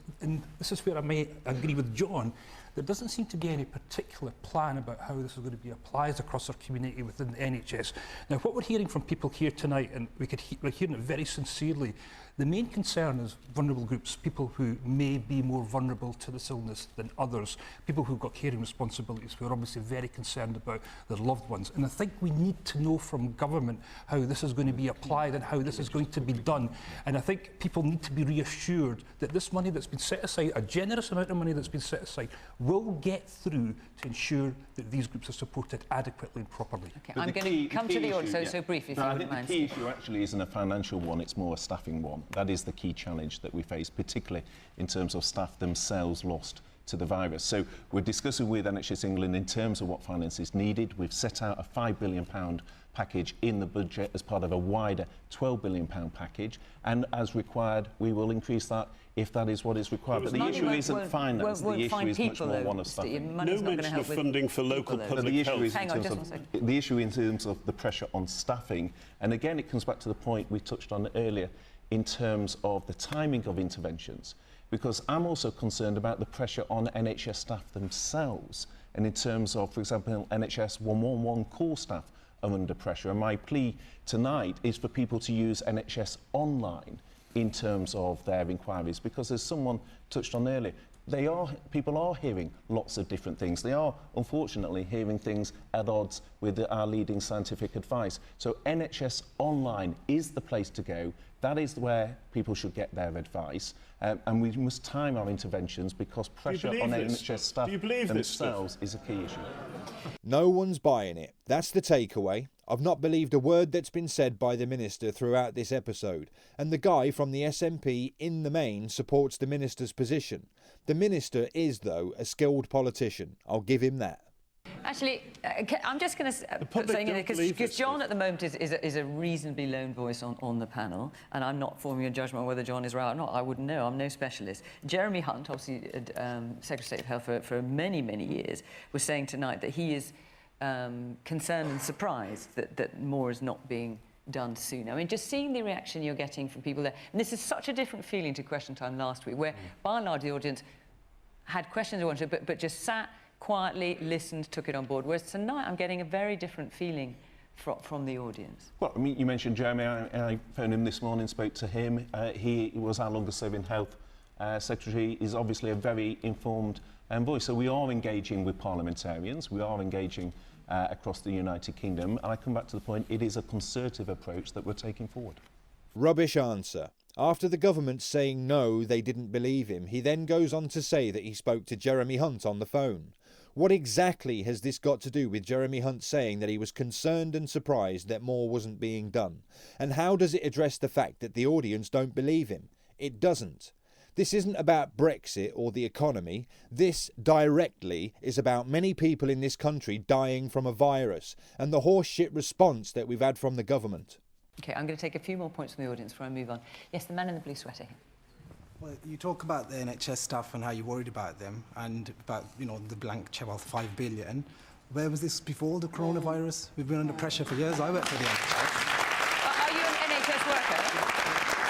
this is where I may agree with John. There doesn't seem to be any particular plan about how this is going to be applied across our community within the NHS. Now, what we're hearing from people here tonight, and we're hearing it very sincerely, the main concern is vulnerable groups, people who may be more vulnerable to this illness than others, people who've got caring responsibilities, who are obviously very concerned about their loved ones. And I think we need to know from government how this is going to be applied and how this is going to be done. And I think people need to be reassured that this money that's been set aside, a generous amount of money that's been set aside, will get through to ensure that these groups are supported adequately and properly. Okay, I'm going to come to the audience, so briefly, if you wouldn't mind. The key issue actually isn't a financial one, it's more a staffing one. That is the key challenge that we face, particularly in terms of staff themselves lost to the virus. So we're discussing with NHS England in terms of what finance is needed. We've set out a £5 billion package in the budget as part of a wider £12 billion package, and as required we will increase that if that is what is required. But the issue isn't finance, the issue is much more one of staffing. No mention of funding for local public health. The issue in terms of the pressure on staffing, and again it comes back to the point we touched on earlier in terms of the timing of interventions, because I'm also concerned about the pressure on NHS staff themselves, and in terms of, for example, NHS 111 call staff are under pressure, and my plea tonight is for people to use NHS online in terms of their inquiries, because as someone touched on earlier, people are hearing lots of different things. They are, unfortunately, hearing things at odds with our leading scientific advice. So NHS Online is the place to go. That is where people should get their advice. And we must time our interventions, because pressure on NHS staff themselves is a key issue. No one's buying it. That's the takeaway. I've not believed a word that's been said by the Minister throughout this episode, and the guy from the SNP in the main supports the Minister's position. The Minister is, though, a skilled politician. I'll give him that. Actually, I'm just going to say, because John at the moment is a reasonably lone voice on the panel, and I'm not forming a judgment on whether John is right or not. I wouldn't know. I'm no specialist. Jeremy Hunt, obviously Secretary of State of Health for many, many years, was saying tonight that he is concerned and surprised that more is not being done soon. I mean, just seeing the reaction you're getting from people there, and this is such a different feeling to Question Time last week, where by and large the audience had questions they wanted, but just sat quietly, listened, took it on board. Whereas tonight I'm getting a very different feeling from the audience. Well, I mean, you mentioned Jeremy. I phoned him this morning, spoke to him. He was our longest-serving health secretary. He's obviously a very informed voice. So we are engaging with parliamentarians. We are engaging across the United Kingdom. And I come back to the point, it is a concerted approach that we're taking forward. Rubbish answer. After the government saying no, they didn't believe him, he then goes on to say that he spoke to Jeremy Hunt on the phone. What exactly has this got to do with Jeremy Hunt saying that he was concerned and surprised that more wasn't being done? And how does it address the fact that the audience don't believe him? It doesn't. This isn't about Brexit or the economy. This directly is about many people in this country dying from a virus and the horseshit response that we've had from the government. OK, I'm going to take a few more points from the audience before I move on. Yes, the man in the blue sweater. Well, you talk about the NHS staff and how you're worried about them and about, you know, the blank check of 5 billion. Where was this before the coronavirus? We've been under pressure for years. I work for the NHS. Are you an NHS worker?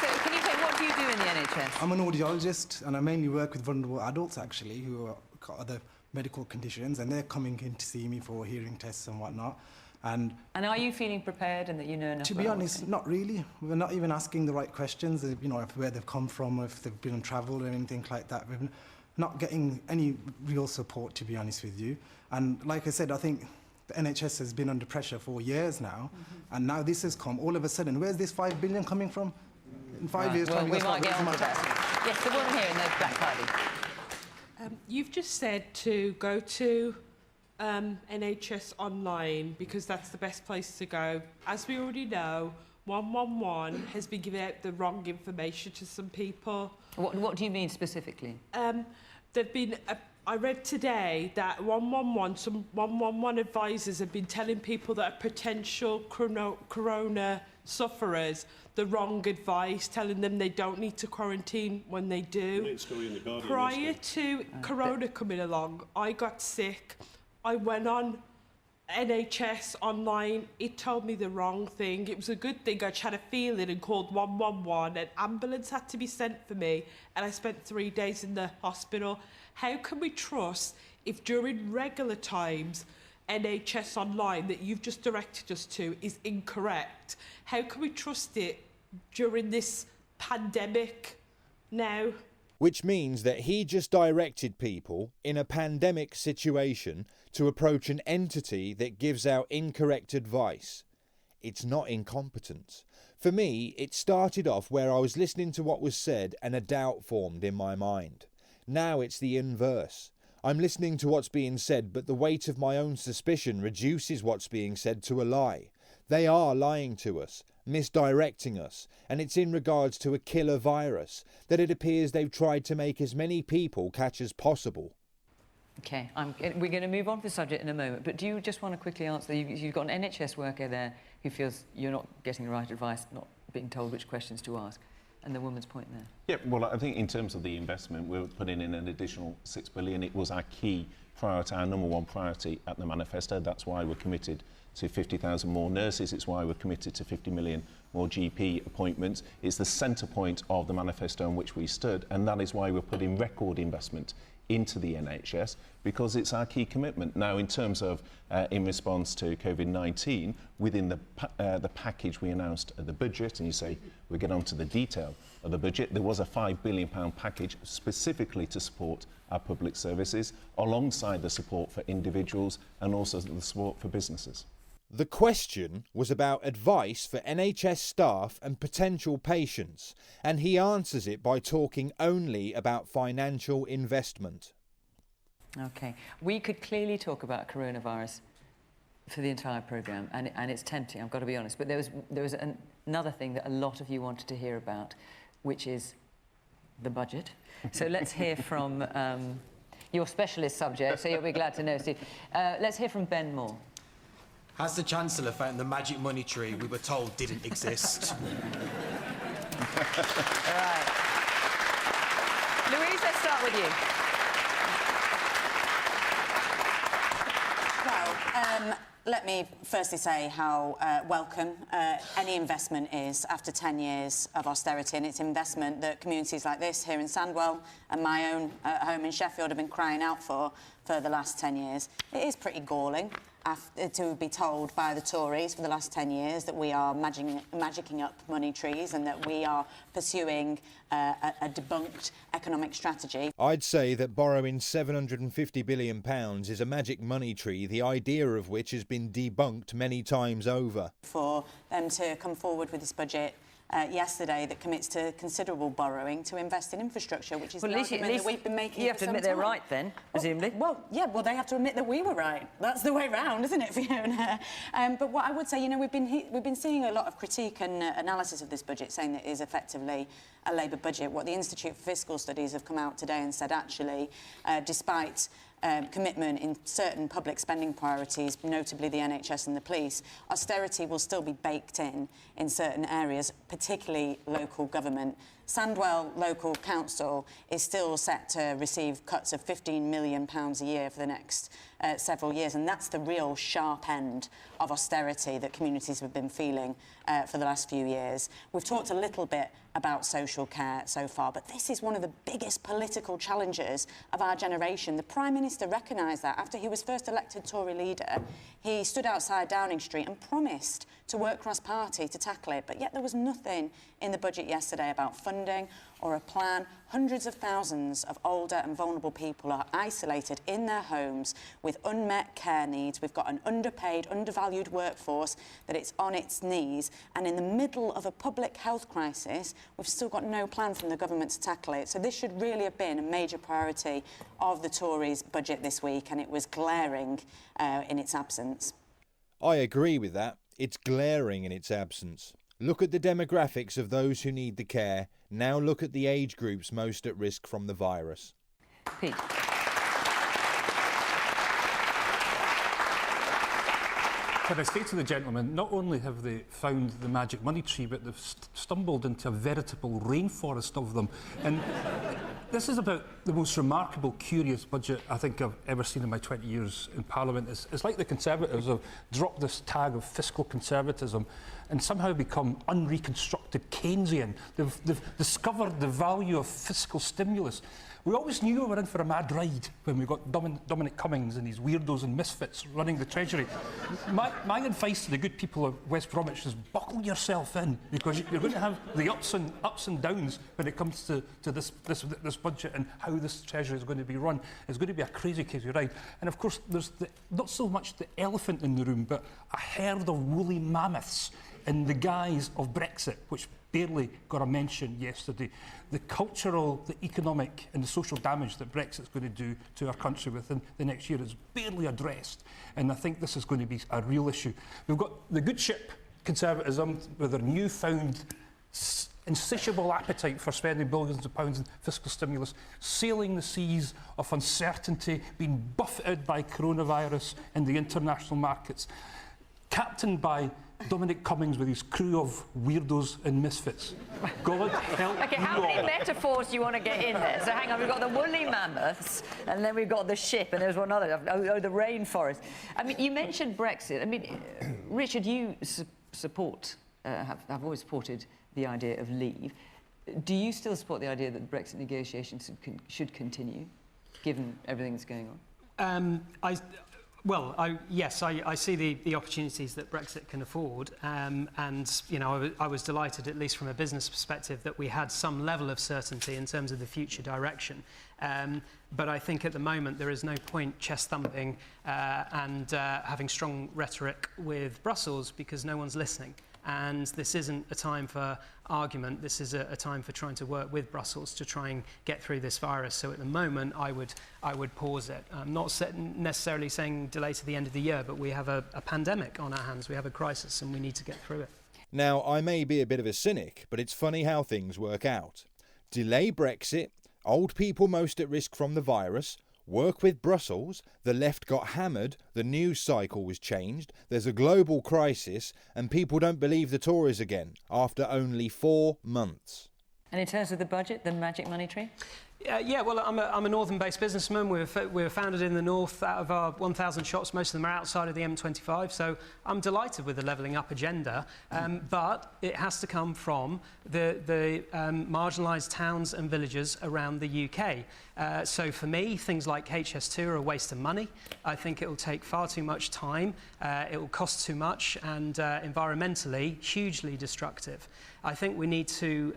So can you say, what do you do in the NHS? I'm an audiologist, and I mainly work with vulnerable adults, actually, who have got other medical conditions, and they're coming in to see me for hearing tests and whatnot. And are you feeling prepared and that you know enough? To be honest, not really. We're not even asking the right questions, you know, where they've come from, or if they've been on travel or anything like that. We're not getting any real support, to be honest with you. And like I said, I think the NHS has been under pressure for years now, and now this has come. All of a sudden, where's this 5 billion coming from? In 5 years' time, we might get on to that. Yes, the woman here in the black party. You've just said to go to NHS Online because that's the best place to go. As we already know, 111 has been giving out the wrong information to some people. What do you mean specifically? There've been I read today that 111, some 111 advisors have been telling people that are potential corona sufferers the wrong advice, telling them they don't need to quarantine when they do. Prior to corona coming along, I got sick. I went on NHS Online. It told me the wrong thing. It was a good thing I had a feeling and called 111. An ambulance had to be sent for me, and I spent 3 days in the hospital. How can we trust if during regular times NHS Online that you've just directed us to is incorrect? How can we trust it during this pandemic now? Which means that he just directed people in a pandemic situation to approach an entity that gives out incorrect advice. It's not incompetence. For me, it started off where I was listening to what was said and a doubt formed in my mind. Now it's the inverse. I'm listening to what's being said, but the weight of my own suspicion reduces what's being said to a lie. They are lying to us, misdirecting us, and it's in regards to a killer virus that it appears they've tried to make as many people catch as possible. OK, we're going to move on to the subject in a moment, but do you just want to quickly answer? You've got an NHS worker there who feels you're not getting the right advice, not being told which questions to ask, and the woman's point there. Yeah, well, I think in terms of the investment, we're putting in an additional 6 billion. It was our key priority, our number one priority at the manifesto. That's why we're committed to 50,000 more nurses. It's why we're committed to 50 million more GP appointments. It's the centre point of the manifesto on which we stood, and that is why we're putting record investment into the NHS, because it's our key commitment. Now, in terms of in response to COVID-19, within the package we announced at the budget, and you say we'll get on to the detail of the budget, there was a £5 billion package specifically to support our public services, alongside the support for individuals and also the support for businesses. The question was about advice for NHS staff and potential patients, and he answers it by talking only about financial investment. OK. We could clearly talk about coronavirus for the entire programme, and it's tempting, I've got to be honest, but there was another thing that a lot of you wanted to hear about, which is the budget. So let's hear from your specialist subject, so you'll be glad to know, Steve. Let's hear from Ben Moore. Has the Chancellor found the magic money tree we were told didn't exist? All right. Louise, let's start with you. Well, let me firstly say how welcome any investment is after 10 years of austerity, and it's investment that communities like this here in Sandwell and my own home in Sheffield have been crying out for the last 10 years. It is pretty galling to be told by the Tories for the last 10 years that we are magicking up money trees and that we are pursuing a debunked economic strategy. I'd say that borrowing £750 billion is a magic money tree, the idea of which has been debunked many times over. For them to come forward with this budget yesterday that commits to considerable borrowing to invest in infrastructure, which is the argument that we've been making. You have to admit they're right then, presumably. Well, they have to admit that we were right. That's the way round, isn't it, Fiona? But what I would say, you know, we've been seeing a lot of critique and analysis of this budget, saying that it is effectively a Labour budget. What the Institute for Fiscal Studies have come out today and said, actually, despite commitment in certain public spending priorities, notably the NHS and the police, austerity will still be baked in certain areas, particularly local government. Sandwell Local Council is still set to receive cuts of £15 million a year for the next several years, and that's the real sharp end of austerity that communities have been feeling for the last few years. We've talked a little bit about social care so far, but this is one of the biggest political challenges of our generation. The Prime Minister recognised that after he was first elected Tory leader. He stood outside Downing Street and promised to work cross-party to tackle it, but yet there was nothing in the budget yesterday about funding or a plan. Hundreds of thousands of older and vulnerable people are isolated in their homes with unmet care needs. We've got an underpaid, undervalued workforce that it's on its knees, and in the middle of a public health crisis, we've still got no plan from the government to tackle it. So this should really have been a major priority of the Tories' budget this week, and it was glaring in its absence. I agree with that. It's glaring in its absence. Look at the demographics of those who need the care. Now look at the age groups most at risk from the virus. Pete. Can I say to the gentleman, not only have they found the magic money tree, but they've stumbled into a veritable rainforest of them. And this is about the most remarkable, curious budget I think I've ever seen in my 20 years in Parliament. It's like the Conservatives have dropped this tag of fiscal conservatism and somehow become unreconstructed Keynesian. They've discovered the value of fiscal stimulus. We always knew we were in for a mad ride when we got Dominic Cummings and his weirdos and misfits running the Treasury. My advice to the good people of West Bromwich is buckle yourself in, because you're going to have the ups and downs when it comes to this budget and how this Treasury is going to be run. It's going to be a crazy ride. And of course, there's not so much the elephant in the room, but a herd of woolly mammoths in the guise of Brexit, which barely got a mention yesterday. The cultural, the economic and the social damage that Brexit's going to do to our country within the next year is barely addressed. And I think this is going to be a real issue. We've got the good ship Conservatism with their newfound insatiable appetite for spending billions of pounds in fiscal stimulus, sailing the seas of uncertainty, being buffeted by coronavirus in the international markets, captained by Dominic Cummings with his crew of weirdos and misfits. God help Okay, how many metaphors do you want to get in there? So hang on, we've got the woolly mammoths, and then we've got the ship, and there's one other, the rainforest. I mean, you mentioned Brexit. I mean, Richard, you support, have always supported the idea of leave. Do you still support the idea that the Brexit negotiations should continue, given everything that's going on? Yes, I see the opportunities that Brexit can afford, and you know, I was delighted, at least from a business perspective, that we had some level of certainty in terms of the future direction. But I think at the moment there is no point chest thumping and having strong rhetoric with Brussels, because no one's listening. And this isn't a time for argument. This is a time for trying to work with Brussels to try and get through this virus. So at the moment, I would pause it. I'm not necessarily saying delay to the end of the year, but we have a pandemic on our hands. We have a crisis, and we need to get through it. Now, I may be a bit of a cynic, but it's funny how things work out. Delay Brexit, old people most at risk from the virus, work with Brussels, the left got hammered, the news cycle was changed, there's a global crisis, and people don't believe the Tories again, after only 4 months. And in terms of the budget, the magic money tree? Yeah, well, I'm a northern-based businessman. We were founded in the north. Out of our 1,000 shops, most of them are outside of the M25, so I'm delighted with the levelling up agenda, but it has to come from the marginalised towns and villages around the UK. So for me, things like HS2 are a waste of money. I think it will take far too much time, it will cost too much, and environmentally, hugely destructive. I think we need to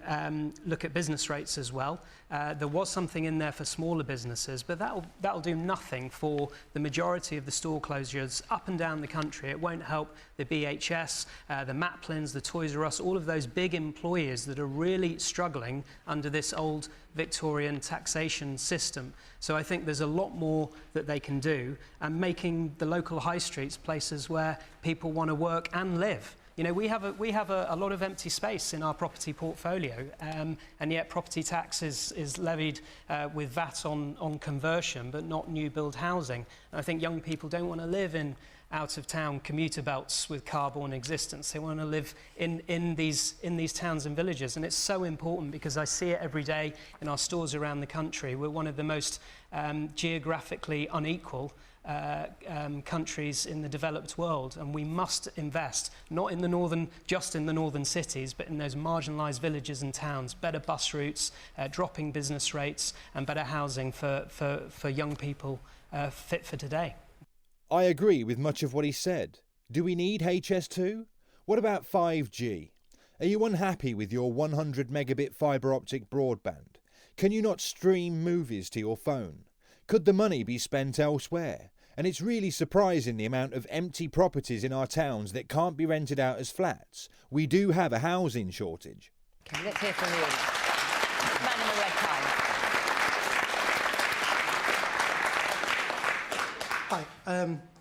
look at business rates as well. There was something in there for smaller businesses, but that'll do nothing for the majority of the store closures up and down the country. It won't help the BHS, the Maplins, the Toys R Us, all of those big employers that are really struggling under this old Victorian taxation system. So I think there's a lot more that they can do, and making the local high streets places where people want to work and live. You know, we have a lot of empty space in our property portfolio, and yet property tax is levied with VAT on conversion, but not new build housing. And I think young people don't want to live in out-of-town commuter belts with car-borne existence. They want to live in these towns and villages, and it's so important because I see it every day in our stores around the country. We're one of the most geographically unequal countries in the developed world, and we must invest not in just in the northern cities, but in those marginalised villages and towns. Better bus routes, dropping business rates, and better housing for young people fit for today. I agree with much of what he said. Do we need HS2? What about 5G? Are you unhappy with your 100 megabit fibre optic broadband? Can you not stream movies to your phone? Could the money be spent elsewhere? And it's really surprising the amount of empty properties in our towns that can't be rented out as flats. We do have a housing shortage. Okay, let's hear from the audience. Man in the red tie. Hi,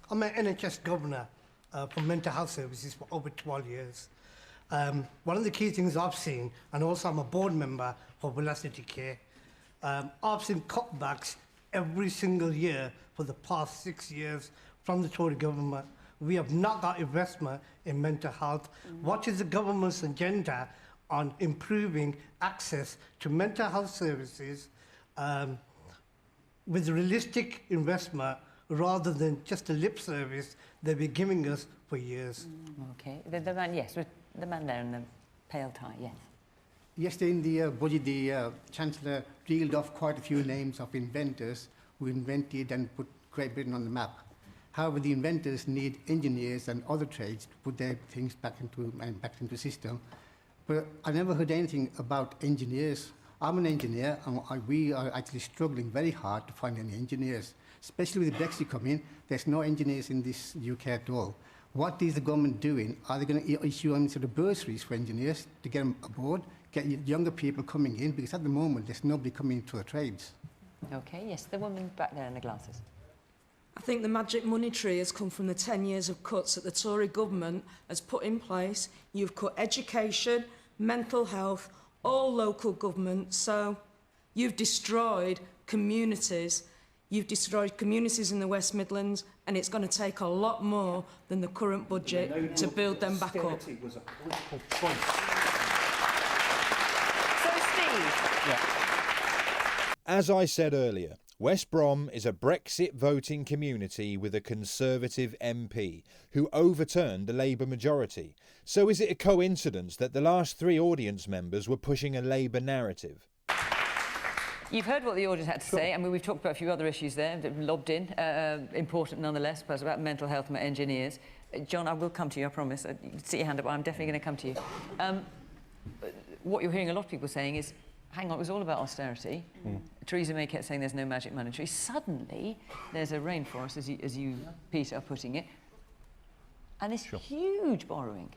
I'm an NHS governor for mental health services for over 12 years. One of the key things I've seen, and also I'm a board member for Velocity Care, I've seen cutbacks every single year for the past 6 years from the Tory government. We have not got investment in mental health. What is the government's agenda on improving access to mental health services with realistic investment rather than just a lip service they've been giving us for years? Okay, the man, yes, the man there in the pale tie, yes. Yesterday in the budget, the Chancellor reeled off quite a few names of inventors who invented and put Great Britain on the map. However, the inventors need engineers and other trades to put their things back into the system. But I never heard anything about engineers. I'm an engineer, and we are actually struggling very hard to find any engineers. Especially with Brexit coming, there's no engineers in this UK at all. What is the government doing? Are they going to issue any sort of bursaries for engineers to get them aboard, get younger people coming in? Because at the moment, there's nobody coming into the trades. Okay, yes, the woman back there in the glasses. I think the magic money tree has come from the 10 years of cuts that the Tory government has put in place. You've cut education, mental health, all local government, so you've destroyed communities. You've destroyed communities in the West Midlands, and it's going to take a lot more than the current budget to build them back up. Was a political choice. So, Steve. As I said earlier, West Brom is a Brexit voting community with a Conservative MP who overturned the Labour majority. So is it a coincidence that the last 3 audience members were pushing a Labour narrative? You've heard what the audience had to say. I mean, we've talked about a few other issues there that lobbed in, important nonetheless, perhaps about mental health and about engineers. John, I will come to you, I promise. You can see your hand up, I'm definitely going to come to you. What you're hearing a lot of people saying is, hang on, it was all about austerity. Theresa May kept saying there's no magic monetary. Suddenly, there's a rainforest, as you, Peter, are putting it, and this huge borrowing.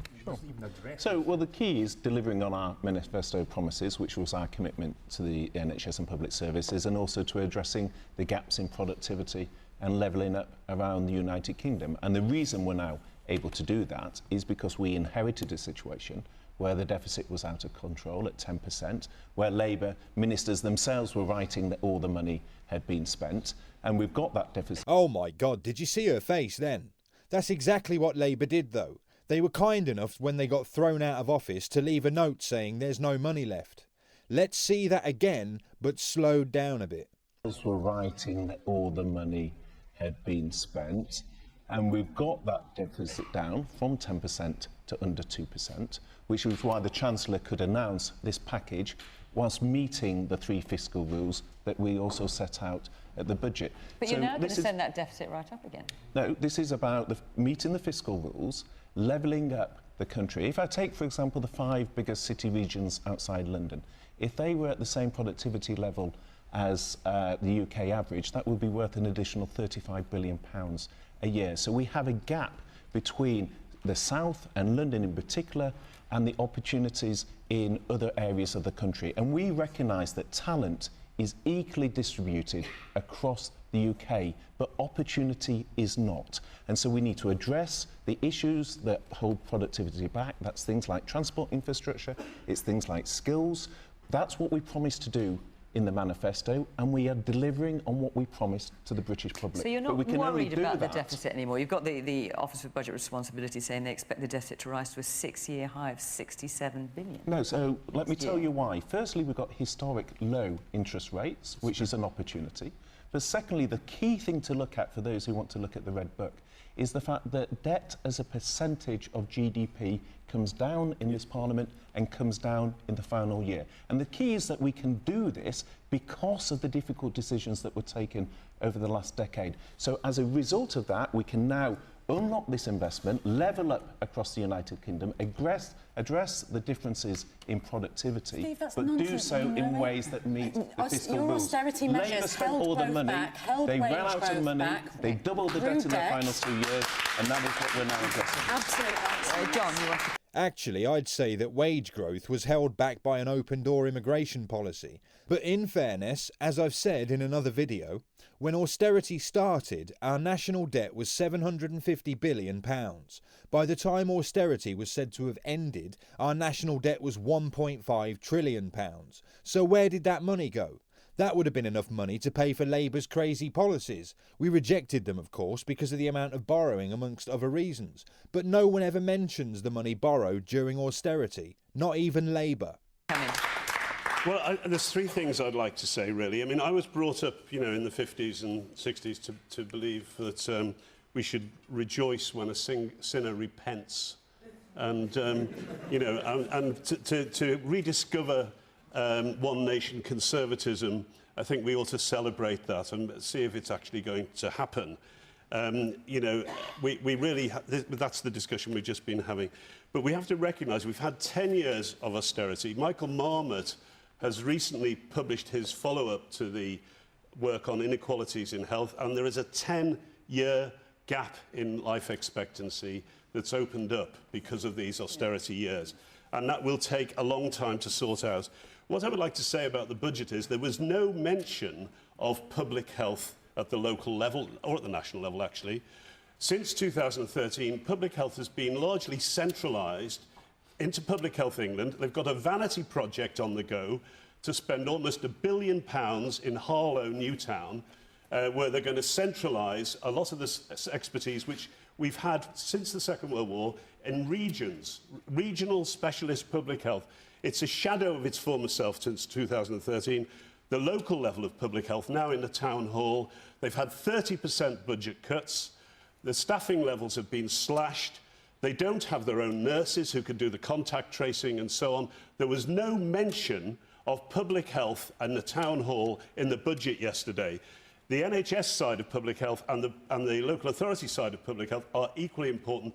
So, well, the key is delivering on our manifesto promises, which was our commitment to the NHS and public services, and also to addressing the gaps in productivity and levelling up around the United Kingdom. And the reason we're now able to do that is because we inherited a situation where the deficit was out of control at 10%, where Labour ministers themselves were writing that all the money had been spent, and we've got that deficit. Oh my God, did you see her face then? That's exactly what Labour did though. They were kind enough when they got thrown out of office to leave a note saying there's no money left. Let's see that again, but slowed down a bit. Were writing that all the money had been spent, and we've got that deficit down from 10% to under 2%, which was why the Chancellor could announce this package whilst meeting the 3 fiscal rules that we also set out at the budget. But you're now going to send that deficit right up again. No, this is about meeting the fiscal rules, levelling up the country. If I take, for example, the 5 biggest city regions outside London, if they were at the same productivity level as the UK average, that would be worth an additional £35 billion a year. So we have a gap between the South and London in particular and the opportunities in other areas of the country. And we recognise that talent is equally distributed across the UK, but opportunity is not. And so we need to address the issues that hold productivity back. That's things like transport infrastructure, it's things like skills. That's what we promised to do in the manifesto, and we are delivering on what we promised to the British public. So you're not worried about the deficit anymore? You've got the Office for Budget Responsibility saying they expect the deficit to rise to a 6-year high of 67 billion. No, so let me tell you why. Firstly, we've got historic low interest rates, which is an opportunity. But secondly, the key thing to look at for those who want to look at the Red Book is the fact that debt as a percentage of GDP comes down in this Parliament and comes down in the final year. And the key is that we can do this because of the difficult decisions that were taken over the last decade. So as a result of that, we can now unlock this investment, level up across the United Kingdom, address the differences in productivity, Steve, but do so in ways that meet the fiscal your rules. austerity Labour measures spent held all the growth money, back, held they wage ran out growth of money, back, they doubled the grew debt in the debt. final 2 years, and that is what we're now addressing. Absolutely. John, you want to... Actually, I'd say that wage growth was held back by an open-door immigration policy. But in fairness, as I've said in another video, when austerity started, our national debt was £750 billion. By the time austerity was said to have ended, our national debt was £1.5 trillion. So where did that money go? That would have been enough money to pay for Labour's crazy policies. We rejected them, of course, because of the amount of borrowing, amongst other reasons. But no one ever mentions the money borrowed during austerity, not even Labour. Well, there's 3 things I'd like to say, really. I mean, I was brought up, you know, in the 50s and 60s to believe that we should rejoice when a sinner repents. And, you know, and to rediscover one nation conservatism, I think we ought to celebrate that and see if it's actually going to happen. You know, we really, that's the discussion we've just been having. But we have to recognise we've had 10 years of austerity. Michael Marmot has recently published his follow-up to the work on inequalities in health, and there is a 10-year gap in life expectancy that's opened up because of these austerity years. And that will take a long time to sort out. What I would like to say about the budget is there was no mention of public health at the local level, or at the national level, actually. Since 2013, public health has been largely centralised into Public Health England. They've got a vanity project on the go to spend almost £1 billion in Harlow, Newtown, where they're going to centralise a lot of this expertise which we've had since the Second World War in regions, regional specialist public health. It's a shadow of its former self since 2013. The local level of public health, now in the town hall, they've had 30% budget cuts. The staffing levels have been slashed. They don't have their own nurses who can do the contact tracing and so on. There was no mention of public health and the town hall in the budget yesterday. The NHS side of public health and the local authority side of public health are equally important.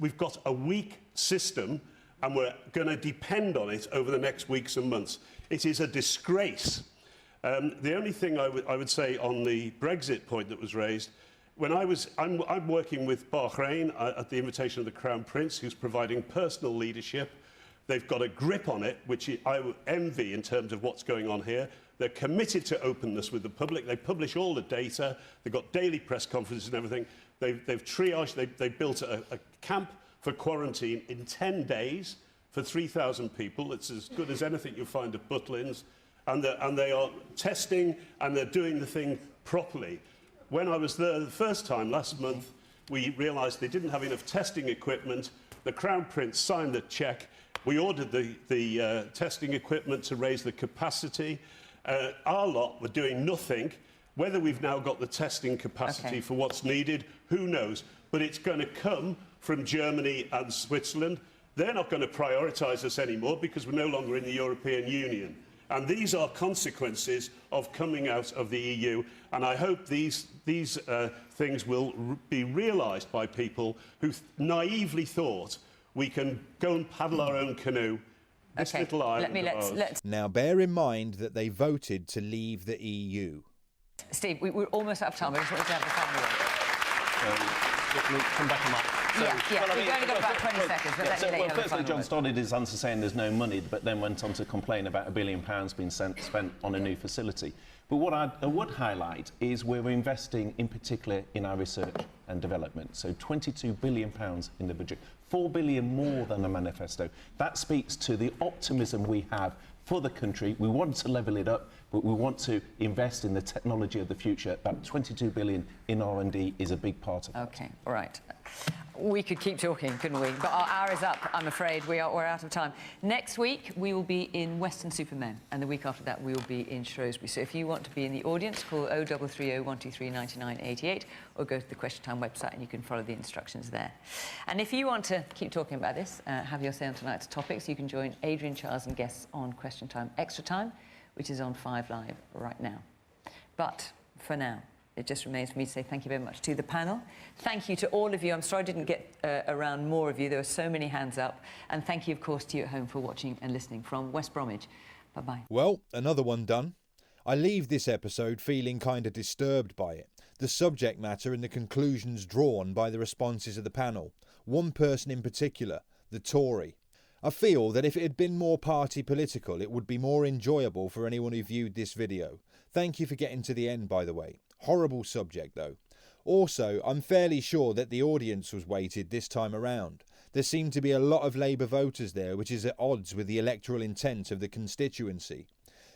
We've got a weak system and we're going to depend on it over the next weeks and months. It is a disgrace. The only thing I would say on the Brexit point that was raised, when I'm working with Bahrain at the invitation of the Crown Prince, who's providing personal leadership. They've got a grip on it, which I would envy in terms of what's going on here. They're committed to openness with the public. They publish all the data. They've got daily press conferences and everything. They've triaged, they've built a camp for quarantine in 10 days for 3,000 people. It's as good as anything you'll find at Butlins. And they are testing and they're doing the thing properly. When I was there the first time last month, we realised they didn't have enough testing equipment. The Crown Prince signed the cheque. We ordered the testing equipment to raise the capacity. Our lot were doing nothing. Whether we've now got the testing capacity for what's needed, who knows? But it's going to come from Germany and Switzerland. They're not going to prioritise us anymore because we're no longer in the European Union. And these are consequences of coming out of the EU. And I hope these things will be realised by people who naively thought we can go and paddle our own canoe. This little island let's... Now, bear in mind that they voted to leave the EU. Steve, we're almost out of time. I just wanted to have the final word. Come back on that. We've only got about 20 seconds, but let me let you have the final John word. started his answer saying there's no money, but then went on to complain about £1 billion being spent on a new facility. But what I would highlight is we're investing in particular in our research and development. So £22 billion in the budget, £4 billion more than the manifesto. That speaks to the optimism we have for the country. We want to level it up, but we want to invest in the technology of the future. That £22 billion in R&D is a big part of it. OK, all right. We could keep talking, couldn't we? But our hour is up, I'm afraid. We're out of time. Next week, we will be in Weston-super-Mare, and the week after that, we will be in Shrewsbury. So if you want to be in the audience, call 0330 123 9988 or go to the Question Time website and you can follow the instructions there. And if you want to keep talking about this, have your say on tonight's topics, you can join Adrian, Charles and guests on Question Time Extra Time, which is on 5 Live right now. But for now, it just remains for me to say thank you very much to the panel. Thank you to all of you. I'm sorry I didn't get around more of you. There were so many hands up. And thank you, of course, to you at home for watching and listening from West Bromwich. Bye-bye. Well, another one done. I leave this episode feeling kind of disturbed by it. The subject matter and the conclusions drawn by the responses of the panel. One person in particular, the Tory. I feel that if it had been more party political, it would be more enjoyable for anyone who viewed this video. Thank you for getting to the end, by the way. Horrible subject, though. Also, I'm fairly sure that the audience was weighted this time around. There seemed to be a lot of Labour voters there, which is at odds with the electoral intent of the constituency.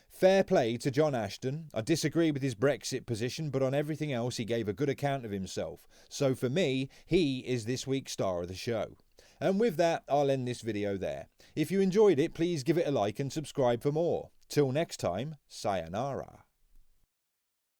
Fair play to John Ashton. I disagree with his Brexit position, but on everything else he gave a good account of himself. So for me, he is this week's star of the show. And with that, I'll end this video there. If you enjoyed it, please give it a like and subscribe for more. Till next time, sayonara.